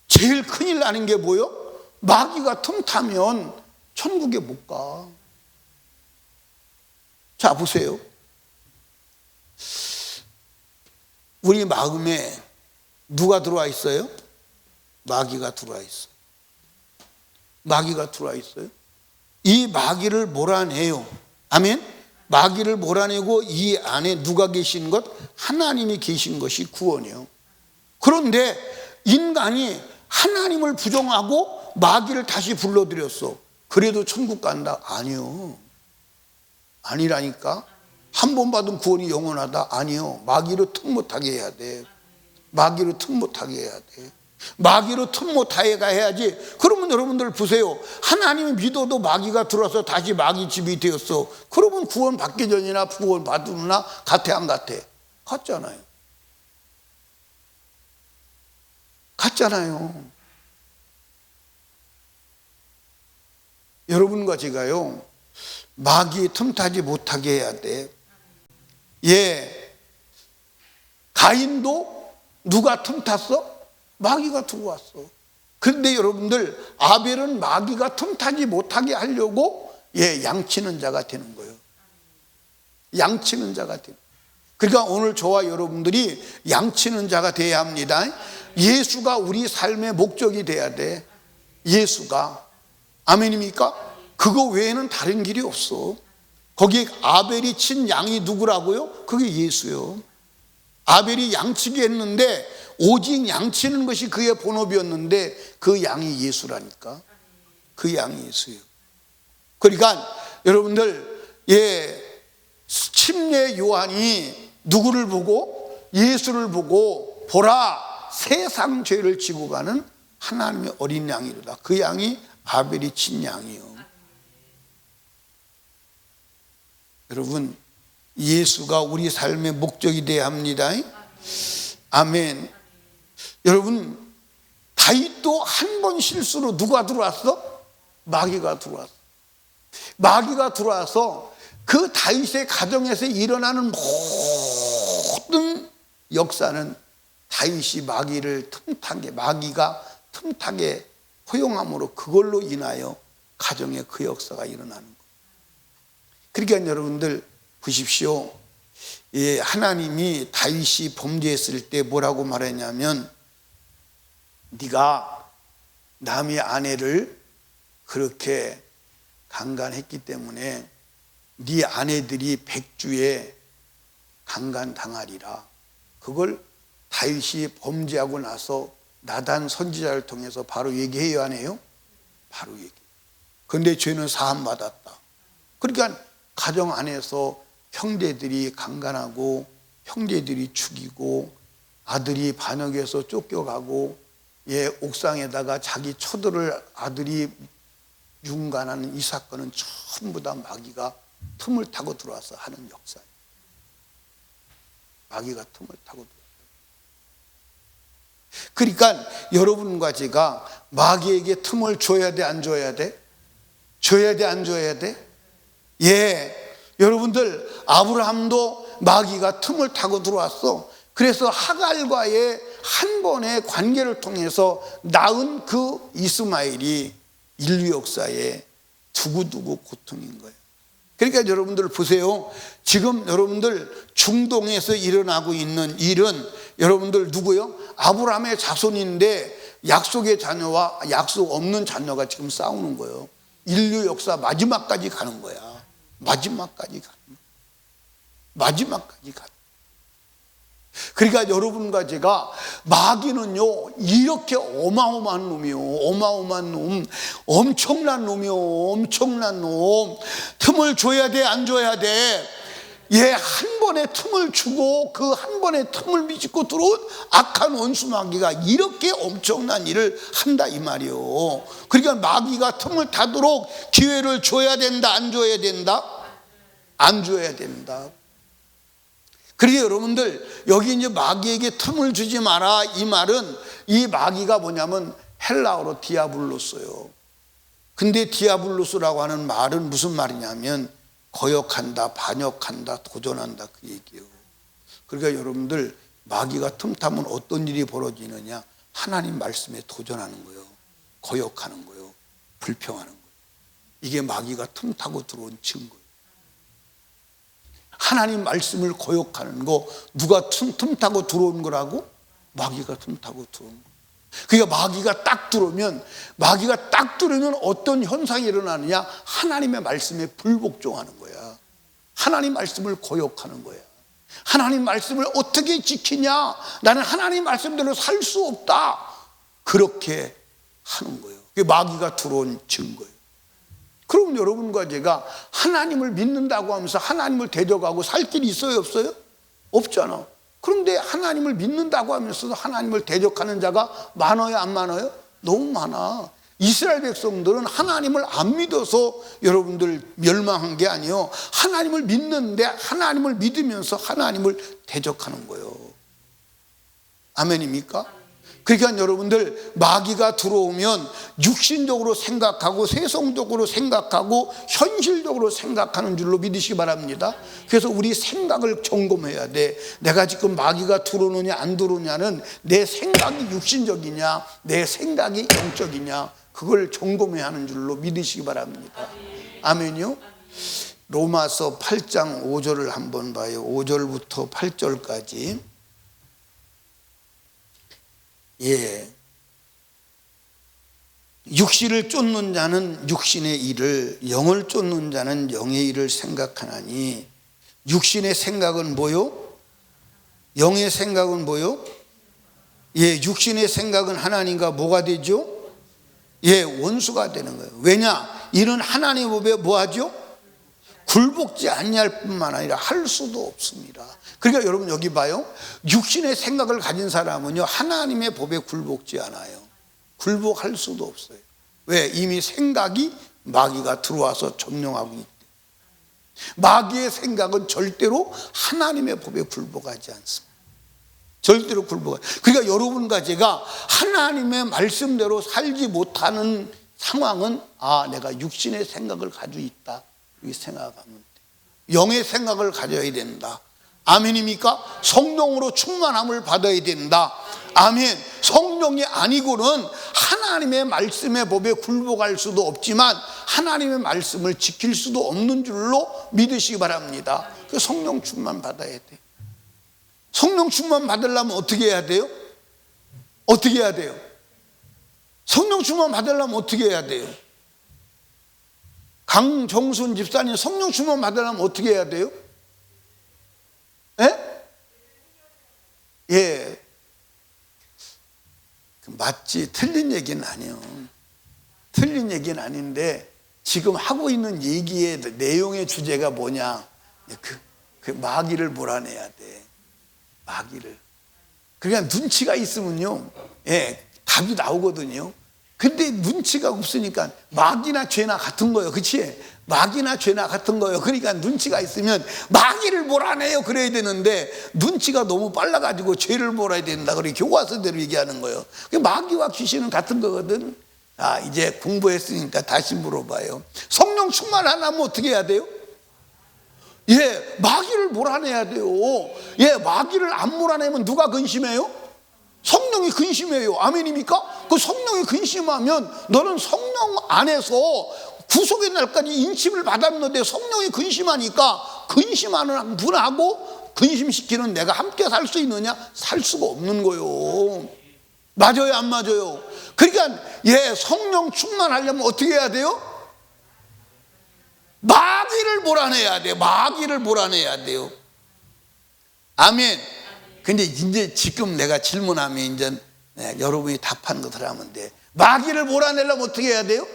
제일 큰일 나는 게 뭐요? 마귀가 틈 타면 천국에 못 가. 자, 보세요. 우리 마음에 누가 들어와 있어요? 마귀가 들어와 있어요. 마귀가 들어와 있어요. 이 마귀를 몰아내요. 아멘. 마귀를 몰아내고 이 안에 누가 계신 것? 하나님이 계신 것이 구원이에요. 그런데 인간이 하나님을 부정하고 마귀를 다시 불러들였어. 그래도 천국 간다? 아니요. 아니라니까. 한 번 받은 구원이 영원하다? 아니요. 마귀로 틈 못하게 해야 돼. 마귀로 틈 못하게 해야 돼. 마귀로 틈 못하게 해야지. 그러면 여러분들 보세요. 하나님이 믿어도 마귀가 들어와서 다시 마귀 집이 되었어. 그러면 구원 받기 전이나 구원 받으나 같아 안 같아? 같잖아요. 같잖아요. 여러분과 제가요, 마귀 틈타지 못하게 해야 돼. 예. 가인도 누가 틈탔어? 마귀가 들어왔어. 그런데 여러분들, 아벨은 마귀가 틈타지 못하게 하려고 양치는 자가 되는 거예요. 양치는 자가 되는 거예요. 그러니까 오늘 저와 여러분들이 양치는 자가 돼야 합니다. 예수가 우리 삶의 목적이 돼야 돼. 예수가. 아멘입니까? 그거 외에는 다른 길이 없어. 거기에 아벨이 친 양이 누구라고요? 그게 예수요. 아벨이 양치기 했는데 오직 양치는 것이 그의 본업이었는데 그 양이 예수라니까. 그 양이 예수예요. 그러니까 여러분들, 침례 요한이 누구를 보고? 예수를 보고 보라, 세상 죄를 지고 가는 하나님의 어린 양이로다. 그 양이 아벨이 친 양이요. 여러분, 예수가 우리 삶의 목적이 되어야 합니다. 아멘. 여러분, 다윗도 한 번 실수로 누가 들어왔어? 마귀가 들어왔어. 마귀가 들어와서 그 다윗의 가정에서 일어나는 모든 역사는 다윗이 마귀가 틈타게 허용함으로 그걸로 인하여 가정에 그 역사가 일어나는 거예요. 그러니까 여러분들 보십시오. 하나님이 다윗이 범죄했을 때 뭐라고 말했냐면, 네가 남의 아내를 그렇게 강간했기 때문에 네 아내들이 백주에 강간당하리라. 그걸 다윗이 범죄하고 나서 나단 선지자를 통해서 바로 얘기해요, 안 해요? 바로 얘기. 그런데 죄는 사함받았다. 그러니까 가정 안에서 형제들이 강간하고 형제들이 죽이고 아들이 반역해서 쫓겨가고 옥상에다가 자기 처들을 아들이 윤간하는 이 사건은 전부 다 마귀가 틈을 타고 들어와서 하는 역사예요. 마귀가 틈을 타고 들어와요. 그러니까 여러분과 제가 마귀에게 틈을 줘야 돼, 안 줘야 돼? 줘야 돼, 안 줘야 돼? 여러분들, 아브라함도 마귀가 틈을 타고 들어왔어. 그래서 하갈과의 한 번의 관계를 통해서 낳은 그 이스마엘이 인류 역사에 두고두고 고통인 거예요. 그러니까 여러분들 보세요. 지금 여러분들 중동에서 일어나고 있는 일은 여러분들 누구요? 아브라함의 자손인데 약속의 자녀와 약속 없는 자녀가 지금 싸우는 거예요. 인류 역사 마지막까지 가는 거야. 마지막까지 가는 거야. 마지막까지 가는 거야. 그러니까 여러분과 제가, 마귀는요 이렇게 어마어마한 놈이요, 어마어마한 놈, 엄청난 놈이요, 엄청난 놈. 틈을 줘야 돼, 안 줘야 돼? 한 번의 틈을 주고 그 한 번의 틈을 미치고 들어온 악한 원수 마귀가 이렇게 엄청난 일을 한다 이 말이요. 그러니까 마귀가 틈을 타도록 기회를 줘야 된다, 안 줘야 된다? 안 줘야 된다. 그러니까 여러분들 여기 이제 마귀에게 틈을 주지 마라 이 말은, 이 마귀가 뭐냐면 헬라어로 디아블로스예요. 근데 디아블로스라고 하는 말은 무슨 말이냐면 거역한다, 반역한다, 도전한다 그 얘기예요. 그러니까 여러분들 마귀가 틈타면 어떤 일이 벌어지느냐, 하나님 말씀에 도전하는 거예요. 거역하는 거예요. 불평하는 거예요. 이게 마귀가 틈타고 들어온 증거예요. 하나님 말씀을 거역하는 거 누가 틈타고 들어온 거라고? 마귀가 틈타고 들어온 거예요. 그러니까 마귀가 딱 들으면 어떤 현상이 일어나느냐, 하나님의 말씀에 불복종하는 거야. 하나님 말씀을 거역하는 거야. 하나님 말씀을 어떻게 지키냐, 나는 하나님 말씀대로 살 수 없다, 그렇게 하는 거예요. 그게 마귀가 들어온 증거예요. 그럼 여러분과 제가 하나님을 믿는다고 하면서 하나님을 대적하고 살 길이 있어요, 없어요? 없잖아. 그런데 하나님을 믿는다고 하면서도 하나님을 대적하는 자가 많아요, 안 많아요? 너무 많아. 이스라엘 백성들은 하나님을 안 믿어서 여러분들 멸망한 게 아니에요. 하나님을 믿는데 하나님을 믿으면서 하나님을 대적하는 거예요. 아멘입니까? 그러니까 여러분들 마귀가 들어오면 육신적으로 생각하고 세속적으로 생각하고 현실적으로 생각하는 줄로 믿으시기 바랍니다. 그래서 우리 생각을 점검해야 돼. 내가 지금 마귀가 들어오느냐 안 들어오냐는 내 생각이 육신적이냐 내 생각이 영적이냐, 그걸 점검해야 하는 줄로 믿으시기 바랍니다. 아멘요? 로마서 8장 5절을 한번 봐요. 5절부터 8절까지. 육신을 쫓는 자는 육신의 일을, 영을 쫓는 자는 영의 일을 생각하나니, 육신의 생각은 뭐요? 영의 생각은 뭐요? 육신의 생각은 하나님과 뭐가 되죠? 원수가 되는 거예요. 왜냐? 이는 하나님의 법에 뭐하죠? 굴복지 아니할 뿐만 아니라 할 수도 없습니다. 그러니까 여러분 여기 봐요. 육신의 생각을 가진 사람은요, 하나님의 법에 굴복지 않아요. 굴복할 수도 없어요. 왜? 이미 생각이 마귀가 들어와서 점령하고 있대. 마귀의 생각은 절대로 하나님의 법에 굴복하지 않습니다. 절대로 굴복하지. 그러니까 여러분과 제가 하나님의 말씀대로 살지 못하는 상황은, 내가 육신의 생각을 가지고 있다, 이렇게 생각하면 돼. 영의 생각을 가져야 된다. 아멘입니까? 성령으로 충만함을 받아야 된다. 아멘. 성령이 아니고는 하나님의 말씀의 법에 굴복할 수도 없지만 하나님의 말씀을 지킬 수도 없는 줄로 믿으시기 바랍니다. 그 성령 충만 받아야 돼. 성령 충만 받으려면 어떻게 해야 돼요? 어떻게 해야 돼요? 성령 충만 받으려면 어떻게 해야 돼요? 강정순 집사님, 성령 충만 받으려면 어떻게 해야 돼요? 맞지, 틀린 얘기는 아니에요. 틀린 얘기는 아닌데 지금 하고 있는 얘기의 내용의 주제가 뭐냐, 그 마귀를 몰아내야 돼. 마귀를. 그러니까 눈치가 있으면요, 답이 나오거든요. 근데 눈치가 없으니까 마귀나 죄나 같은 거예요. 그치? 마귀나 죄나 같은 거예요. 그러니까 눈치가 있으면 마귀를 몰아내요 그래야 되는데, 눈치가 너무 빨라가지고 죄를 몰아야 된다 그래 교과서대로 얘기하는 거예요. 마귀와 귀신은 같은 거거든. 이제 공부했으니까 다시 물어봐요. 성령 충만하려면 어떻게 해야 돼요? 마귀를 몰아내야 돼요. 마귀를 안 몰아내면 누가 근심해요? 성령이 근심해요. 아멘입니까? 그 성령이 근심하면 너는 성령 안에서 구속의 날까지 인침을 받았는데 성령이 근심하니까 근심하는 분하고 근심시키는 내가 함께 살 수 있느냐? 살 수가 없는 거예요. 맞아요, 안 맞아요? 그러니까 성령 충만하려면 어떻게 해야 돼요? 마귀를 몰아내야 돼요. 마귀를 몰아내야 돼요. 아멘. 근데 이제 지금 내가 질문하면 이제 여러분이 답하는 것을 하면 돼. 마귀를 몰아내려면 어떻게 해야 돼요?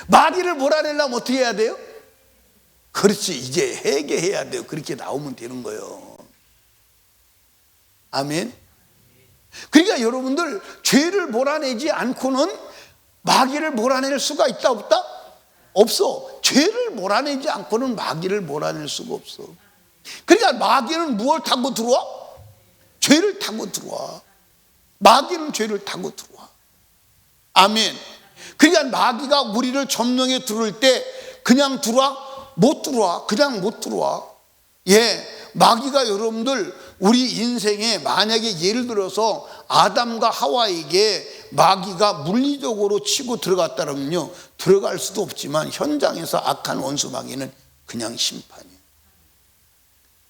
마귀를 몰아내려면 어떻게 해야 돼요? 그렇지, 이제 회개해야 돼요. 그렇게 나오면 되는 거예요. 아멘. 그러니까 여러분들, 죄를 몰아내지 않고는 마귀를 몰아낼 수가 있다 없다? 없어. 죄를 몰아내지 않고는 마귀를 몰아낼 수가 없어. 그러니까 마귀는 무엇을 타고 들어와? 죄를 타고 들어와. 마귀는 죄를 타고 들어와. 아멘. 그러니까 마귀가 우리를 점령해 들어올 때 그냥 들어와? 못 들어와. 그냥 못 들어와. 예, 마귀가 여러분들 우리 인생에 만약에 예를 들어서 아담과 하와에게 마귀가 물리적으로 치고 들어갔다면요, 들어갈 수도 없지만 현장에서 악한 원수 마귀는 그냥 심판이에요.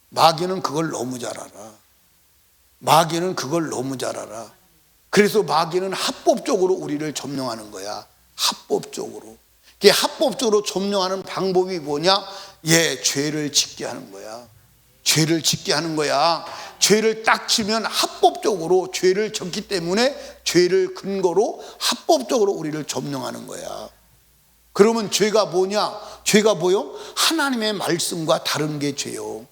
마귀는 그걸 너무 잘 알아. 마귀는 그걸 너무 잘 알아. 그래서 마귀는 합법적으로 우리를 점령하는 거야. 합법적으로. 그 합법적으로 점령하는 방법이 뭐냐? 예, 죄를 짓게 하는 거야. 죄를 짓게 하는 거야. 죄를 딱 지면 합법적으로 죄를 졌기 때문에 죄를 근거로 합법적으로 우리를 점령하는 거야. 그러면 죄가 뭐냐? 죄가 뭐요? 하나님의 말씀과 다른 게 죄요.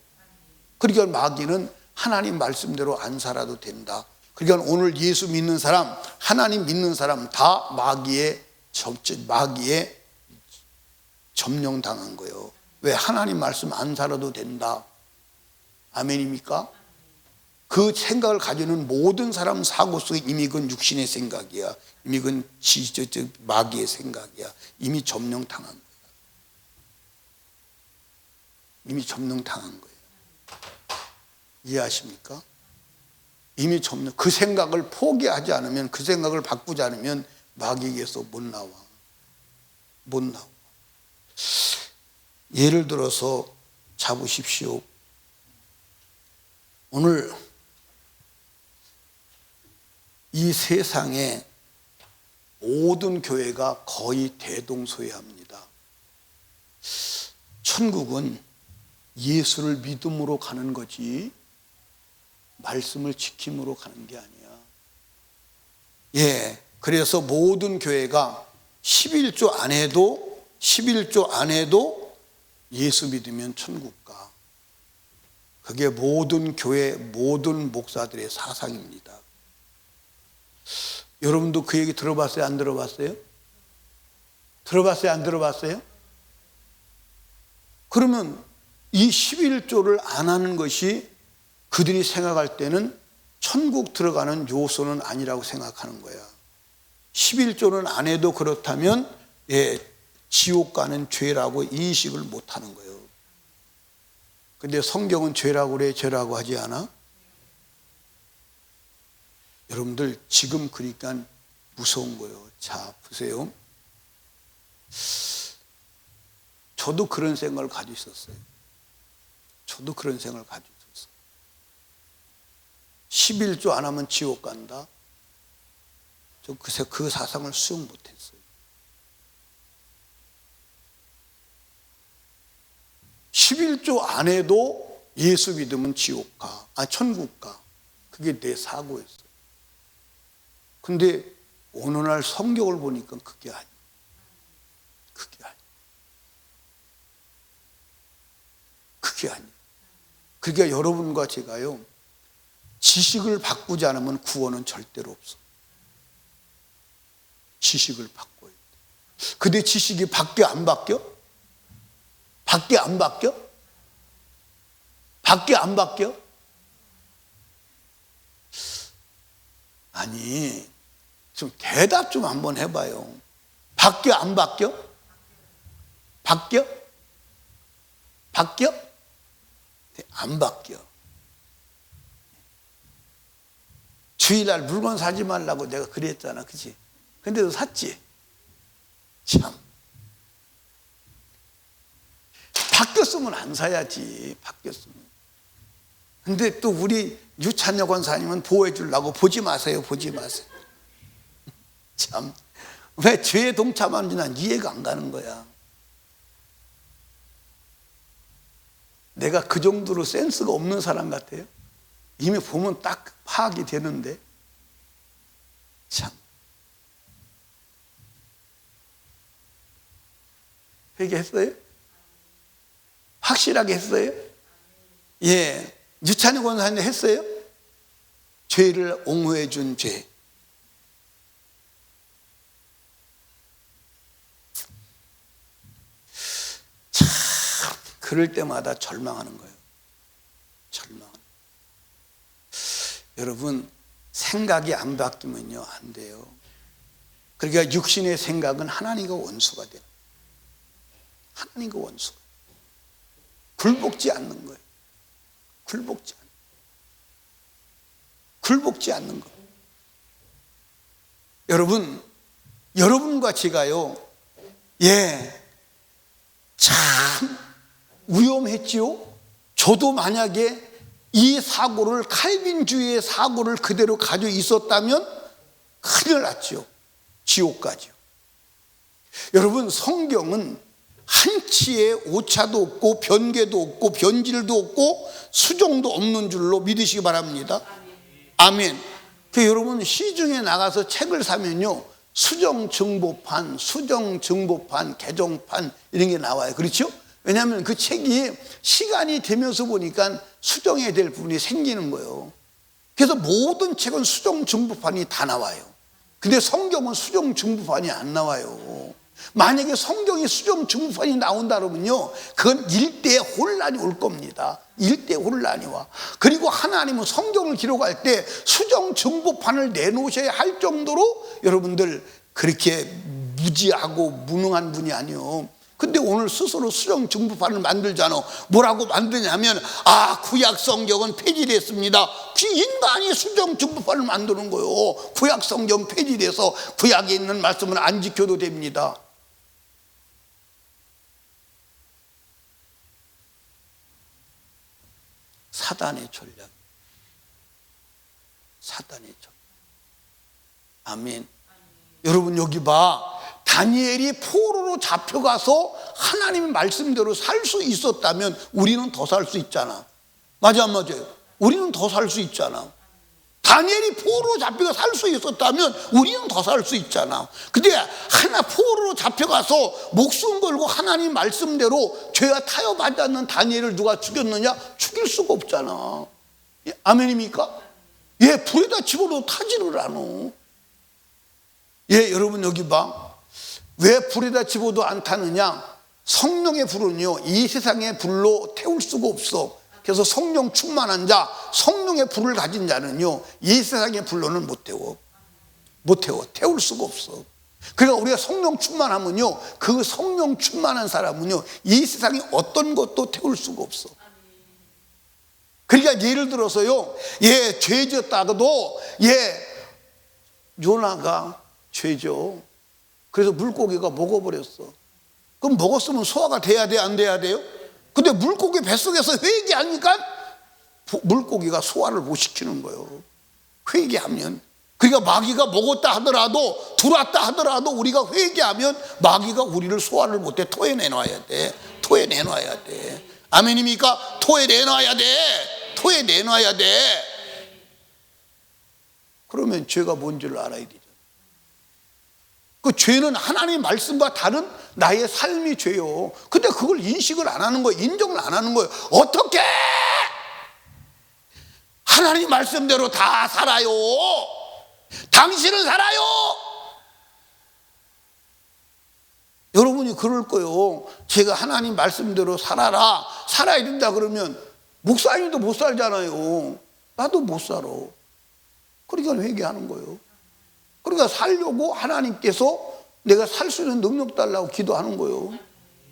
그러니까 마귀는 하나님 말씀대로 안 살아도 된다. 그러니까 오늘 예수 믿는 사람, 하나님 믿는 사람 다 마귀의 점령당한 거예요. 왜? 하나님 말씀 안 살아도 된다. 아멘입니까? 그 생각을 가지는 모든 사람 사고 속에 이미 그건 육신의 생각이야. 이미 그건 마귀의 생각이야. 이미 점령당한 거야. 이미 점령당한 거예요. 이해하십니까? 이미 점령. 그 생각을 포기하지 않으면, 그 생각을 바꾸지 않으면 마귀에게서 못 나와. 못 나와. 예를 들어서 잡으십시오. 오늘 이 세상에 모든 교회가 거의 대동소이합니다. 천국은 예수를 믿음으로 가는 거지 말씀을 지킴으로 가는 게 아니야. 예, 그래서 모든 교회가 11조 안 해도 예수 믿으면 천국 가. 그게 모든 교회, 모든 목사들의 사상입니다. 여러분도 그 얘기 들어봤어요? 안 들어봤어요? 들어봤어요? 안 들어봤어요? 그러면 이 11조를 안 하는 것이 그들이 생각할 때는 천국 들어가는 요소는 아니라고 생각하는 거야. 11조는 안 해도 그렇다면 예, 지옥 가는 죄라고 인식을 못 하는 거예요. 근데 성경은 죄라고 그래, 죄라고 하지 않아? 여러분들 지금 그러니까 무서운 거예요. 자, 보세요. 저도 그런 생각을 가지고 있었어요. 저도 그런 생각을 가지고 있었어요. 11조 안 하면 지옥 간다. 저 그새 그 사상을 수용 못했어요. 11조 안 해도 예수 믿으면 지옥 가. 천국 가. 그게 내 사고였어요. 근데 어느 날 성경을 보니까 그게 아니에요. 그게 아니에요. 그게 아니에요. 그러니까 여러분과 제가요, 지식을 바꾸지 않으면 구원은 절대로 없어. 지식을 바꿔야 돼. 근데 지식이 바뀌어 안 바뀌어? 바뀌어 안 바뀌어? 바뀌어 안 바뀌어? 아니, 좀 대답 좀 한번 해봐요. 바뀌어 안 바뀌어? 바뀌어? 바뀌어? 안 바뀌어. 주일날 물건 사지 말라고 내가 그랬잖아, 그치? 근데도 샀지? 참. 바뀌었으면 안 사야지, 바뀌었으면. 근데 또 우리 유찬여 권사님은 보호해 주려고 보지 마세요, 보지 마세요. 참, 왜 죄에 동참하는지 난 이해가 안 가는 거야. 내가 그 정도로 센스가 없는 사람 같아요? 이미 보면 딱 파악이 되는데. 참. 회개했어요? 확실하게 했어요? 예. 유찬희 권사님 했어요? 죄를 옹호해 준 죄. 참, 그럴 때마다 절망하는 거예요. 절망. 여러분, 생각이 안 바뀌면요, 안 돼요. 그러니까 육신의 생각은 하나님과 원수가 돼요. 하나님과 원수가. 굴복지 않는 거예요. 굴복지 않는 거. 여러분, 여러분과 제가요, 예, 참 위험했지요. 저도 만약에 이 사고를, 칼빈주의의 사고를 그대로 가지고 있었다면 큰일 났지요. 지옥까지요. 여러분, 성경은 한치의 오차도 없고 변개도 없고 변질도 없고 수정도 없는 줄로 믿으시기 바랍니다. 아멘. 그 여러분, 시중에 나가서 책을 사면요, 수정정보판, 수정정보판, 개정판 이런 게 나와요. 그렇죠? 왜냐하면 그 책이 시간이 되면서 보니까 수정해야 될 부분이 생기는 거예요. 그래서 모든 책은 수정정보판이 다 나와요. 근데 성경은 수정정보판이 안 나와요. 만약에 성경이 수정정보판이 나온다 그러면요, 그건 일대의 혼란이 올 겁니다. 일대의 혼란이 와. 그리고 하나님은 성경을 기록할 때 수정정보판을 내놓으셔야 할 정도로 여러분들 그렇게 무지하고 무능한 분이 아니요. 근데 오늘 스스로 수정정보판을 만들잖아. 뭐라고 만드냐면, 구약 성경은 폐지됐습니다. 인간이 수정정보판을 만드는 거예요. 구약 성경 폐지돼서 구약에 있는 말씀을 안 지켜도 됩니다. 사단의 전략. 사단의 전략. 아멘. 여러분, 여기 봐. 다니엘이 포로로 잡혀가서 하나님의 말씀대로 살 수 있었다면 우리는 더 살 수 있잖아. 맞아 안 맞아요? 우리는 더 살 수 있잖아. 다니엘이 포로로 잡혀가 살 수 있었다면 우리는 더 살 수 있잖아. 근데 하나 포로로 잡혀가서 목숨 걸고 하나님 말씀대로 죄와 타협하지 않는 다니엘을 누가 죽였느냐? 죽일 수가 없잖아. 아멘입니까? 예, 불에다 집어넣어 타지를 않어. 예, 여러분 여기 봐. 왜 불에다 집어도 안 타느냐? 성령의 불은요, 이 세상의 불로 태울 수가 없어. 그래서 성령 충만한 자, 성령의 불을 가진 자는요, 이 세상의 불로는 못 태워. 태울 수가 없어. 그러니까 우리가 성령 충만하면요, 그 성령 충만한 사람은요, 이 세상에 어떤 것도 태울 수가 없어. 그러니까 예를 들어서요, 예, 죄졌다가도, 예, 요나가 죄죠. 그래서 물고기가 먹어버렸어. 그럼 먹었으면 소화가 돼야 돼, 안 돼야 돼요? 근데 물고기 뱃속에서 회개하니까 물고기가 소화를 못 시키는 거예요. 회개하면. 그러니까 마귀가 먹었다 하더라도, 들어왔다 하더라도 우리가 회개하면 마귀가 우리를 소화를 못해. 토해 내놔야 돼. 토해 내놔야 돼. 아멘입니까? 토해 내놔야 돼. 토해 내놔야 돼. 그러면 죄가 뭔지를 알아야 되죠. 그 죄는 하나님의 말씀과 다른 나의 삶이 죄요. 근데 그걸 인식을 안 하는 거예요. 인정을 안 하는 거예요. 어떻게 하나님 말씀대로 다 살아요? 당신은 살아요. 여러분이 그럴 거예요. 제가 하나님 말씀대로 살아라, 살아야 된다 그러면 목사님도 못 살잖아요. 나도 못 살아. 그러니까 회개하는 거예요. 그러니까 살려고 하나님께서 내가 살 수 있는 능력 달라고 기도하는 거예요.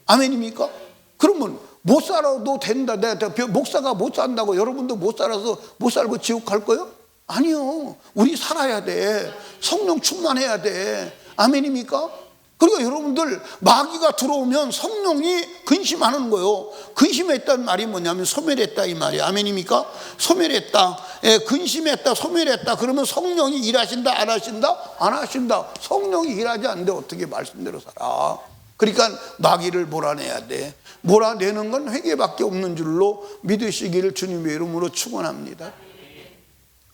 아멘입니까? 그러면 못 살아도 된다. 내가 목사가 못 산다고 여러분도 못 살아서 못 살고 지옥 갈 거예요? 아니요. 우리 살아야 돼. 성령 충만해야 돼. 아멘입니까? 그러니까 여러분들 마귀가 들어오면 성령이 근심하는 거예요. 근심했다는 말이 뭐냐면 소멸했다 이 말이에요. 아멘입니까? 소멸했다. 예, 근심했다, 소멸했다. 그러면 성령이 일하신다, 안 하신다? 안 하신다. 성령이 일하지 않는데 어떻게 말씀대로 살아? 그러니까 마귀를 몰아내야 돼. 몰아내는 건 회개밖에 없는 줄로 믿으시기를 주님의 이름으로 축원합니다.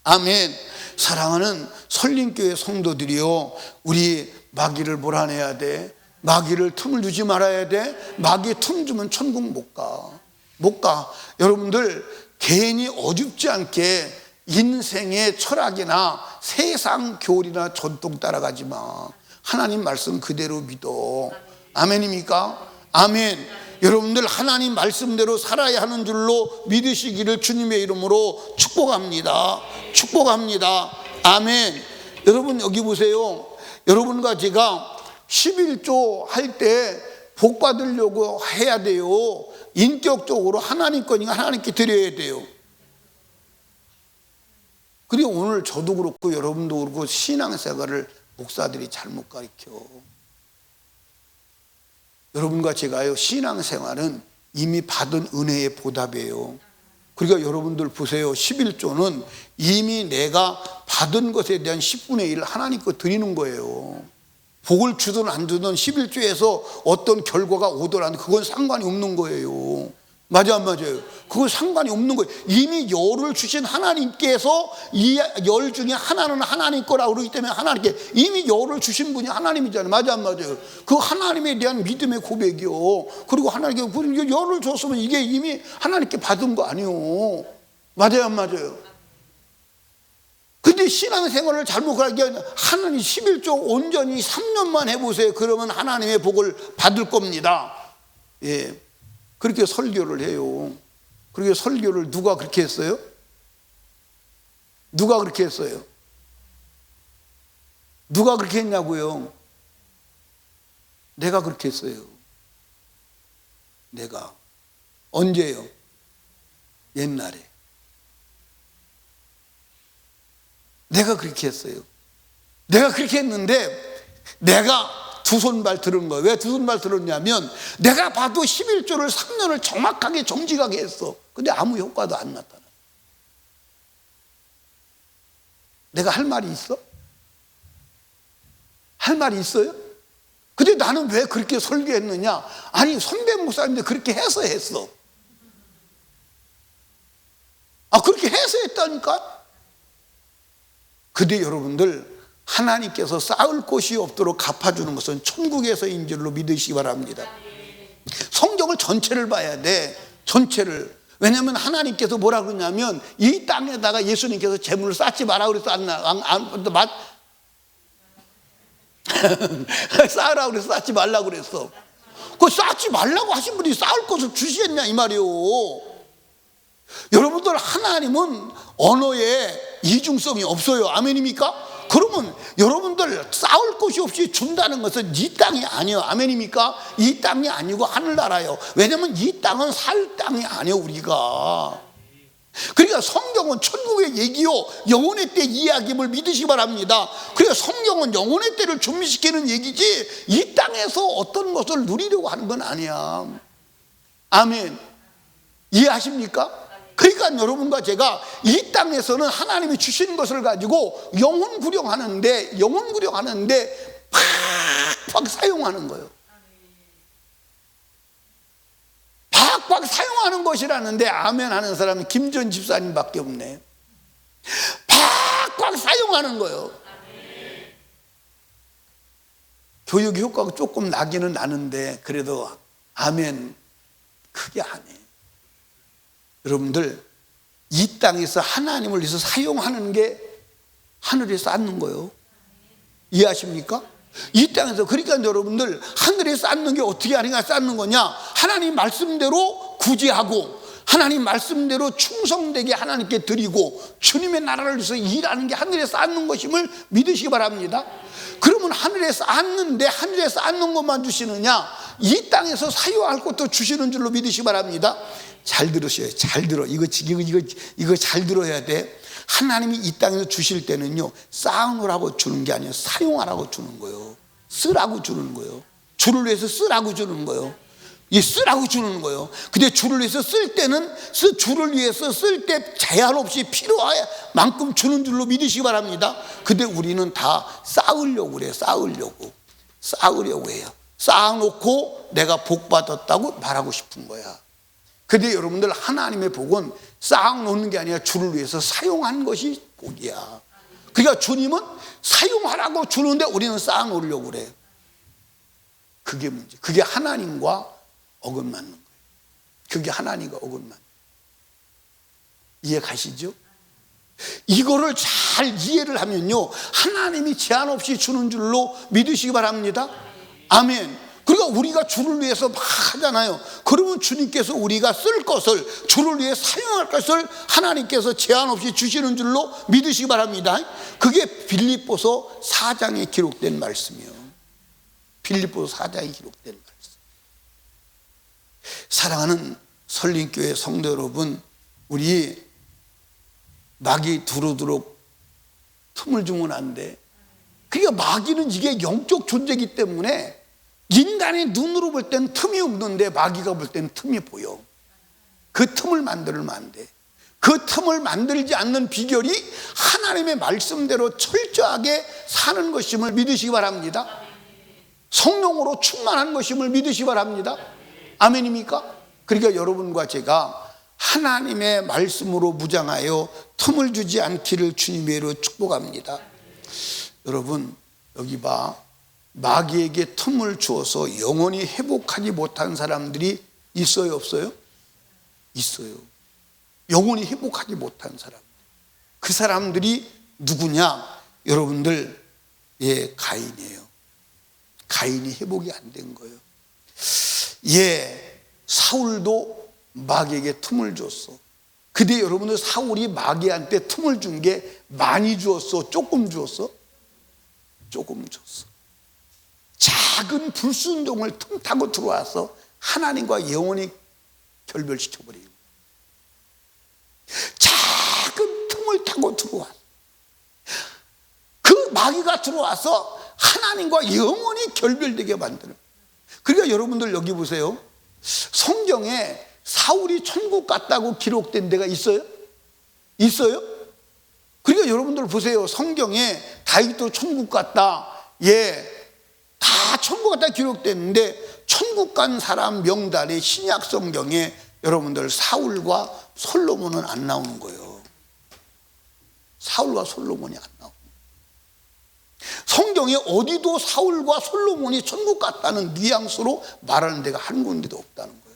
아멘. 사랑하는 설림교회 성도들이요, 우리 마귀를 몰아내야 돼. 마귀를 틈을 주지 말아야 돼. 마귀 틈 주면 천국 못 가. 여러분들 괜히 어줍지 않게 인생의 철학이나 세상 교리나 전통 따라가지 마. 하나님 말씀 그대로 믿어. 아멘입니까? 아멘. 여러분들 하나님 말씀대로 살아야 하는 줄로 믿으시기를 주님의 이름으로 축복합니다. 축복합니다. 아멘. 여러분 여기 보세요. 여러분과 제가 11조 할 때 복 받으려고 해야 돼요. 인격적으로 하나님 거니까 하나님께 드려야 돼요. 그리고 오늘 저도 그렇고 여러분도 그렇고 신앙생활을 목사들이 잘못 가르쳐. 여러분과 제가요, 신앙생활은 이미 받은 은혜의 보답이에요. 그러니까 여러분들 보세요. 11조는 이미 내가 받은 것에 대한 10분의 1을 하나님 거 드리는 거예요. 복을 주든 안 주든 11조에서 어떤 결과가 오더라도 그건 상관이 없는 거예요. 맞아 안 맞아요? 그건 상관이 없는 거예요. 이미 열을 주신 하나님께서 이 열 중에 하나는 하나님 거라고 그러기 때문에 하나님께 이미 열을 주신 분이 하나님이잖아요. 맞아 안 맞아요? 그 하나님에 대한 믿음의 고백이요. 그리고 하나님께 열을 줬으면 이게 이미 하나님께 받은 거 아니에요. 맞아요 안 맞아요? 근데 신앙생활을 잘못 가게 하나님 11조 온전히 3년만 해보세요. 그러면 하나님의 복을 받을 겁니다. 예. 그렇게 설교를 해요. 그렇게 설교를 누가 그렇게 했어요? 누가 그렇게 했어요? 누가 그렇게 했냐고요? 내가 그렇게 했어요. 내가. 언제요? 옛날에. 내가 그렇게 했어요. 내가 그렇게 했는데 내가 두 손발 들은 거예요. 왜 두 손발 들었냐면 내가 봐도 11조를 3년을 정확하게 정직하게 했어. 근데 아무 효과도 안 나타나. 내가 할 말이 있어? 할 말이 있어요? 근데 나는 왜 그렇게 설교했느냐? 아니 선배 목사님들 그렇게 해서 했어. 그렇게 해서 했다니까? 근데 여러분들 하나님께서 쌓을 곳이 없도록 갚아주는 것은 천국에서인 줄로 믿으시기 바랍니다. 성경을 전체를 봐야 돼. 전체를. 왜냐하면 하나님께서 뭐라 그러냐면 이 땅에다가 예수님께서 재물을 쌓지 마라 그래서 쌓으라고 그래서 쌓지 말라고 그랬어. 그 쌓지 말라고 하신 분이 쌓을 것을 주시겠냐 이 말이요. 여러분들 하나님은 언어에 이중성이 없어요. 아멘입니까? 그러면 여러분들 쌓을 곳이 없이 준다는 것은 이 땅이 아니에요. 아멘입니까? 이 땅이 아니고 하늘나라예요. 왜냐하면 이 땅은 살 땅이 아니에요. 우리가. 그러니까 성경은 천국의 얘기요 영혼의 때 이야기임을 믿으시기 바랍니다. 그러니까 성경은 영혼의 때를 준비시키는 얘기지 이 땅에서 어떤 것을 누리려고 하는 건 아니야. 아멘. 이해하십니까? 그러니까 여러분과 제가 이 땅에서는 하나님이 주신 것을 가지고 영혼 구령하는데 팍팍 사용하는 거예요. 팍팍 사용하는 것이라는데 아멘 하는 사람은 김전 집사님밖에 없네. 팍팍 사용하는 거예요. 교육 효과가 조금 나기는 나는데 그래도 아멘 크게 안 해. 여러분들 이 땅에서 하나님을 위해서 사용하는 게 하늘에 쌓는 거예요. 이해하십니까? 이 땅에서. 그러니까 여러분들 하늘에 쌓는 게 어떻게 하느냐 쌓는 거냐, 하나님 말씀대로 구제하고 하나님 말씀대로 충성되게 하나님께 드리고 주님의 나라를 위해서 일하는 게 하늘에 쌓는 것임을 믿으시기 바랍니다. 그러면 하늘에 쌓았는데 하늘에 쌓는 것만 주시느냐, 이 땅에서 사용할 것도 주시는 줄로 믿으시기 바랍니다. 잘 들으셔요. 잘 들어. 이거 잘 들어야 돼. 하나님이 이 땅에서 주실 때는요 쌓으라고 주는 게 아니에요. 사용하라고 주는 거예요. 쓰라고 주는 거예요. 주를 위해서 쓰라고 주는 거예요. 쓰라고 주는 거예요. 근데 주를 위해서 쓸 때는 주를 위해서 쓸 때 제한 없이 필요할 만큼 주는 줄로 믿으시기 바랍니다. 근데 우리는 다 쌓으려고 그래요. 쌓으려고 해요. 쌓아놓고 내가 복 받았다고 말하고 싶은 거야. 근데 여러분들 하나님의 복은 쌓아놓는 게 아니라 주를 위해서 사용한 것이 복이야. 그러니까 주님은 사용하라고 주는데 우리는 쌓아놓으려고 그래요. 그게 문제. 그게 하나님과 어긋맞는 거예요. 그게 하나님과 어긋맞는 거예요. 이해 가시죠? 이거를 잘 이해를 하면요, 하나님이 제한 없이 주는 줄로 믿으시기 바랍니다. 아멘. 그러니까 우리가 주를 위해서 막 하잖아요. 그러면 주님께서 우리가 쓸 것을, 주를 위해 사용할 것을 하나님께서 제한 없이 주시는 줄로 믿으시기 바랍니다. 그게 빌립보서 4장에 기록된 말씀이에요. 빌립보서 4장에 기록된 말씀. 사랑하는 설림교회 성도 여러분, 우리 마귀 두루두루 틈을 주면 안 돼. 그러니까 마귀는 이게 영적 존재이기 때문에 인간의 눈으로 볼 때는 틈이 없는데 마귀가 볼 때는 틈이 보여. 그 틈을 만들면 안 돼. 그 틈을 만들지 않는 비결이 하나님의 말씀대로 철저하게 사는 것임을 믿으시기 바랍니다. 성령으로 충만한 것임을 믿으시기 바랍니다. 아멘입니까? 그러니까 여러분과 제가 하나님의 말씀으로 무장하여 틈을 주지 않기를 주님의 이름으로 축복합니다. 여러분, 여기 봐. 마귀에게 틈을 주어서 영원히 회복하지 못한 사람들이 있어요, 없어요? 있어요. 영원히 회복하지 못한 사람. 그 사람들이 누구냐? 여러분들, 예, 가인이에요. 가인이 회복이 안 된 거예요. 예, 사울도 마귀에게 틈을 줬어. 근데 여러분들, 사울이 마귀한테 틈을 준 게 많이 주었어? 조금 주었어? 조금 줬어. 작은 불순종을 틈 타고 들어와서 하나님과 영원히 결별시켜버리고, 작은 틈을 타고 들어와. 그 마귀가 들어와서 하나님과 영원히 결별되게 만드는. 그러니까 여러분들 여기 보세요. 성경에 사울이 천국 갔다고 기록된 데가 있어요? 있어요? 그러니까 여러분들 보세요. 성경에 다윗도 천국 갔다, 예, 다 천국 갔다 기록됐는데, 천국 간 사람 명단에 신약 성경에 여러분들 사울과 솔로몬은 안 나오는 거예요. 사울과 솔로몬이 안 나오는 거예요. 성경에 어디도 사울과 솔로몬이 천국 갔다는 뉘앙스로 말하는 데가 한 군데도 없다는 거예요.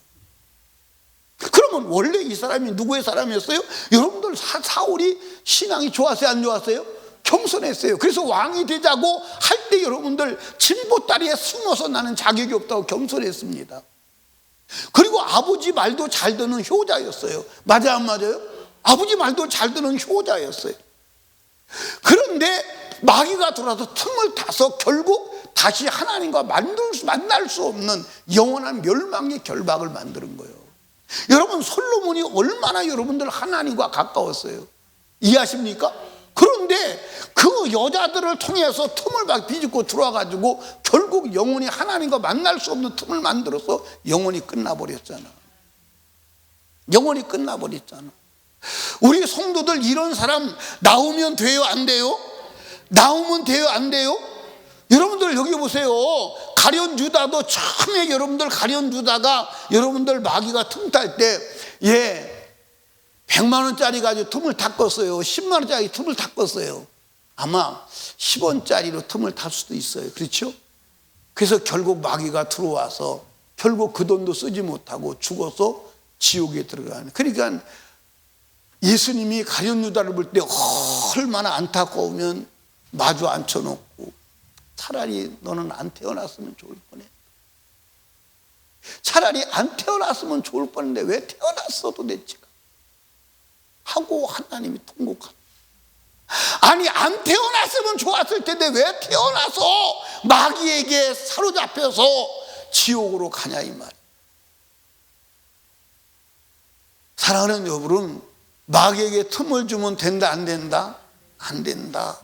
그러면 원래 이 사람이 누구의 사람이었어요? 여러분들, 사울이 신앙이 좋았어요, 안 좋았어요? 겸손했어요. 그래서 왕이 되자고 할 때 여러분들, 진보다리에 숨어서 나는 자격이 없다고 겸손했습니다. 그리고 아버지 말도 잘 듣는 효자였어요. 맞아요, 안 맞아요? 아버지 말도 잘 듣는 효자였어요. 그런데 마귀가 들어와서 틈을 타서 결국 다시 하나님과 만날 수 없는 영원한 멸망의 결박을 만드는 거예요. 여러분, 솔로몬이 얼마나 여러분들 하나님과 가까웠어요. 이해하십니까? 그런데 그 여자들을 통해서 틈을 막 비집고 들어와가지고 결국 영원히 하나님과 만날 수 없는 틈을 만들어서 영원히 끝나버렸잖아. 영원히 끝나버렸잖아. 우리 성도들 이런 사람 나오면 돼요, 안 돼요? 나오면 돼요, 안 돼요? 여러분들 여기 보세요. 가룟 유다도 처음에 여러분들 가룟 유다가 여러분들 마귀가 틈탈 때, 예, 100만 원짜리 가지고 틈을 닦았어요. 10만 원짜리 틈을 닦았어요. 아마 10원짜리로 틈을 탈 수도 있어요. 그렇죠? 그래서 결국 마귀가 들어와서 결국 그 돈도 쓰지 못하고 죽어서 지옥에 들어가는. 그러니까 예수님이 가룟 유다를 볼 때 얼마나 안타까우면 마주 앉혀놓고, 차라리 너는 안 태어났으면 좋을 뻔해. 차라리 안 태어났으면 좋을 뻔했는데 왜 태어났어 도대체 하고 하나님이 통곡합니다. 아니, 안 태어났으면 좋았을 텐데 왜 태어나서 마귀에게 사로잡혀서 지옥으로 가냐 이 말. 사랑하는 여러분, 마귀에게 틈을 주면 된다, 안 된다? 안 된다.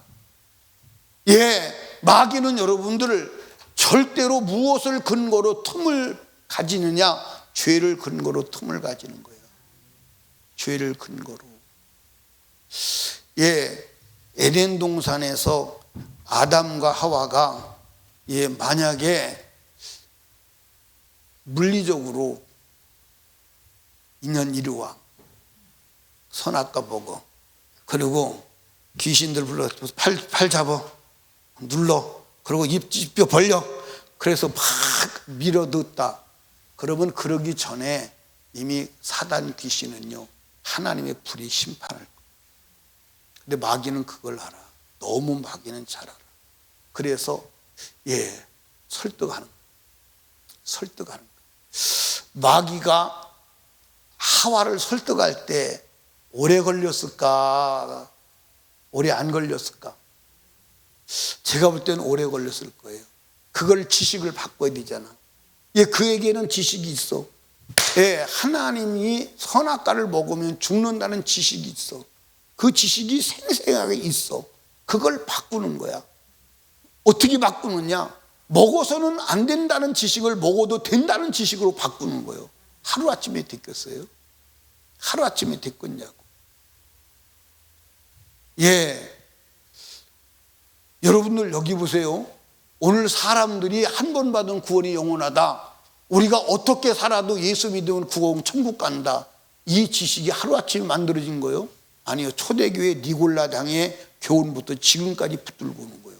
예, 마귀는 여러분들을 절대로 무엇을 근거로 틈을 가지느냐? 죄를 근거로 틈을 가지는 거예요. 죄를 근거로. 예, 에덴 동산에서 아담과 하와가, 예, 만약에 물리적으로 있는 이리와 선악과 보고, 그리고 귀신들 불러서 팔 잡아 눌러, 그리고 입뼈 벌려, 그래서 막 밀어넣었다. 그러면 그러기 전에 이미 사단 귀신은요, 하나님의 불이 심판할 거예요. 근데 마귀는 그걸 알아. 너무 마귀는 잘 알아. 그래서 설득하는 거예요. 설득하는 거예요. 마귀가 하와를 설득할 때 오래 걸렸을까? 오래 안 걸렸을까? 제가 볼 때는 오래 걸렸을 거예요. 그걸 지식을 바꿔야 되잖아. 그에게는 지식이 있어. 하나님이 선악과를 먹으면 죽는다는 지식이 있어. 그 지식이 생생하게 있어. 그걸 바꾸는 거야. 어떻게 바꾸느냐? 먹어서는 안 된다는 지식을 먹어도 된다는 지식으로 바꾸는 거예요. 하루아침에 됐겠어요? 하루아침에 됐겠냐고. 여러분들 여기 보세요. 오늘 사람들이 한 번 받은 구원이 영원하다. 우리가 어떻게 살아도 예수 믿으면 구원 천국 간다. 이 지식이 하루아침에 만들어진 거예요? 아니요. 초대교회 니골라당의 교훈부터 지금까지 붙들고 오는 거예요.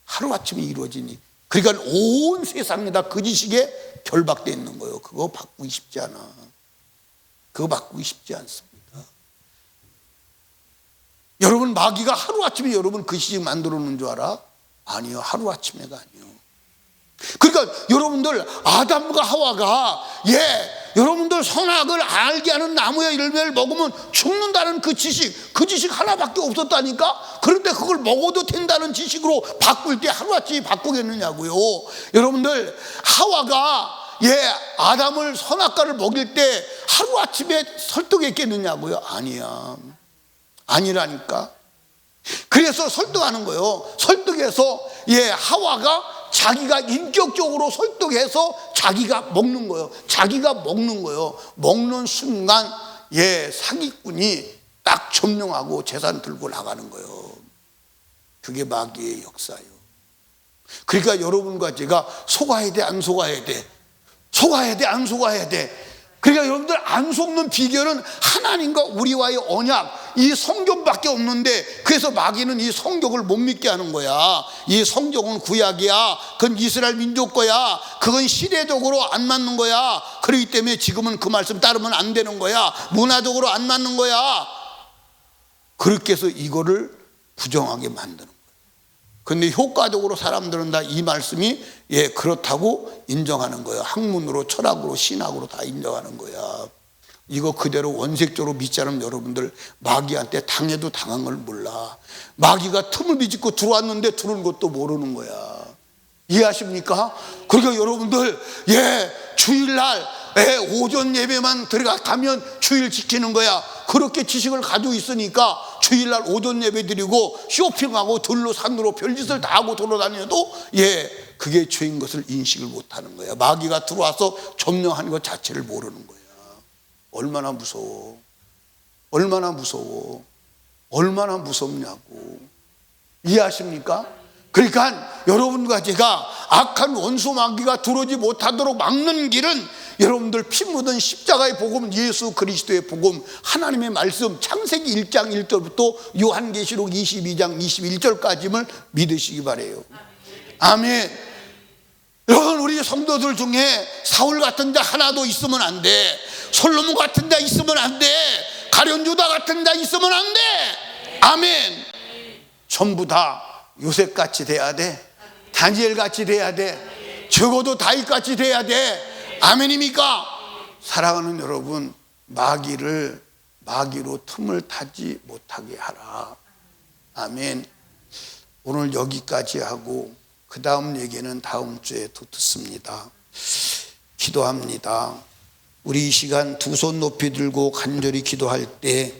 하루아침에 이루어지니. 그러니까 온 세상이 다 그 지식에 결박되어 있는 거예요. 그거 바꾸기 쉽지 않아. 그거 바꾸기 쉽지 않습니다. 여러분, 마귀가 하루아침에 여러분 그 지식 만들어 놓은 줄 알아? 아니요. 하루아침에가 아니요. 그러니까 여러분들 아담과 하와가 여러분들 선악을 알게 하는 나무의 열매를 먹으면 죽는다는 그 지식 하나밖에 없었다니까. 그런데 그걸 먹어도 된다는 지식으로 바꿀 때 하루아침에 바꾸겠느냐고요. 여러분들 하와가 아담을 선악과를 먹일 때 하루아침에 설득했겠느냐고요. 아니야. 아니라니까. 그래서 설득하는 거예요. 설득해서 하와가 자기가 인격적으로 설득해서 자기가 먹는 거예요. 자기가 먹는 거예요. 먹는 순간 사기꾼이 딱 점령하고 재산 들고 나가는 거예요. 그게 마귀의 역사예요. 그러니까 여러분과 제가 속아야 돼, 안 속아야 돼? 속아야 돼, 안 속아야 돼? 그러니까 여러분들 안 속는 비결은 하나님과 우리와의 언약, 이 성경밖에 없는데, 그래서 마귀는 이 성경을 못 믿게 하는 거야. 이 성경은 구약이야. 그건 이스라엘 민족 거야. 그건 시대적으로 안 맞는 거야. 그렇기 때문에 지금은 그 말씀 따르면 안 되는 거야. 문화적으로 안 맞는 거야. 그렇게 해서 이거를 부정하게 만드는 거야. 근데 효과적으로 사람들은 다 이 말씀이 그렇다고 인정하는 거예요. 학문으로, 철학으로, 신학으로 다 인정하는 거야. 이거 그대로 원색적으로 믿지 않으면 여러분들 마귀한테 당해도 당한 걸 몰라. 마귀가 틈을 비집고 들어왔는데 들어온 것도 모르는 거야. 이해하십니까? 그러니까 여러분들 주일날 오전 예배만 가면 주일 지키는 거야. 그렇게 지식을 가지고 있으니까 주일날 오전 예배 드리고 쇼핑하고 들로 산으로 별짓을 다 하고 돌아다녀도 그게 죄인 것을 인식을 못하는 거야. 마귀가 들어와서 점령하는 것 자체를 모르는 거야. 얼마나 무서워. 얼마나 무서워. 얼마나 무섭냐고. 이해하십니까? 그러니까 여러분과 제가 악한 원수 마귀가 들어오지 못하도록 막는 길은 여러분들 피 묻은 십자가의 복음, 예수 그리스도의 복음, 하나님의 말씀, 창세기 1장 1절부터 요한계시록 22장 21절까지를 믿으시기 바래요. 아멘. 여러분, 우리 성도들 중에 사울 같은 자 하나도 있으면 안 돼. 솔로몬 같은 자 있으면 안 돼. 가룟유다 같은 자 있으면 안 돼. 아멘. 전부 다 요셉같이 돼야 돼. 다니엘같이 돼야 돼. 적어도 다윗같이 돼야 돼. 아멘입니까? 사랑하는 여러분, 마귀로 틈을 타지 못하게 하라. 아멘. 오늘 여기까지 하고 그 다음 얘기는 다음 주에 또 듣습니다. 기도합니다. 우리 이 시간 두 손 높이 들고 간절히 기도할 때,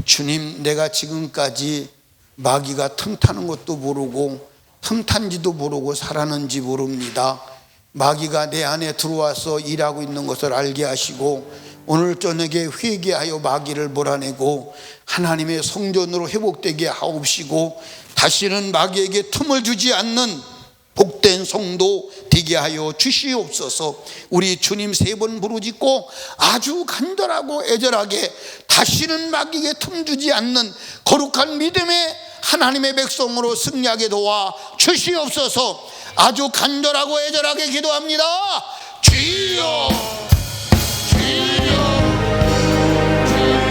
주님, 내가 지금까지 마귀가 틈 타는 것도 모르고 틈 탄지도 모르고 살았는지 모릅니다. 마귀가 내 안에 들어와서 일하고 있는 것을 알게 하시고 오늘 저녁에 회개하여 마귀를 몰아내고 하나님의 성전으로 회복되게 하옵시고 다시는 마귀에게 틈을 주지 않는 복된 성도 되게 하여 주시옵소서. 우리 주님 3번 부르짖고 아주 간절하고 애절하게 다시는 마귀에게 틈 주지 않는 거룩한 믿음의 하나님의 백성으로 승리하게 도와 주시옵소서. 아주 간절하고 애절하게 기도합니다. 주여, 주여, 주여.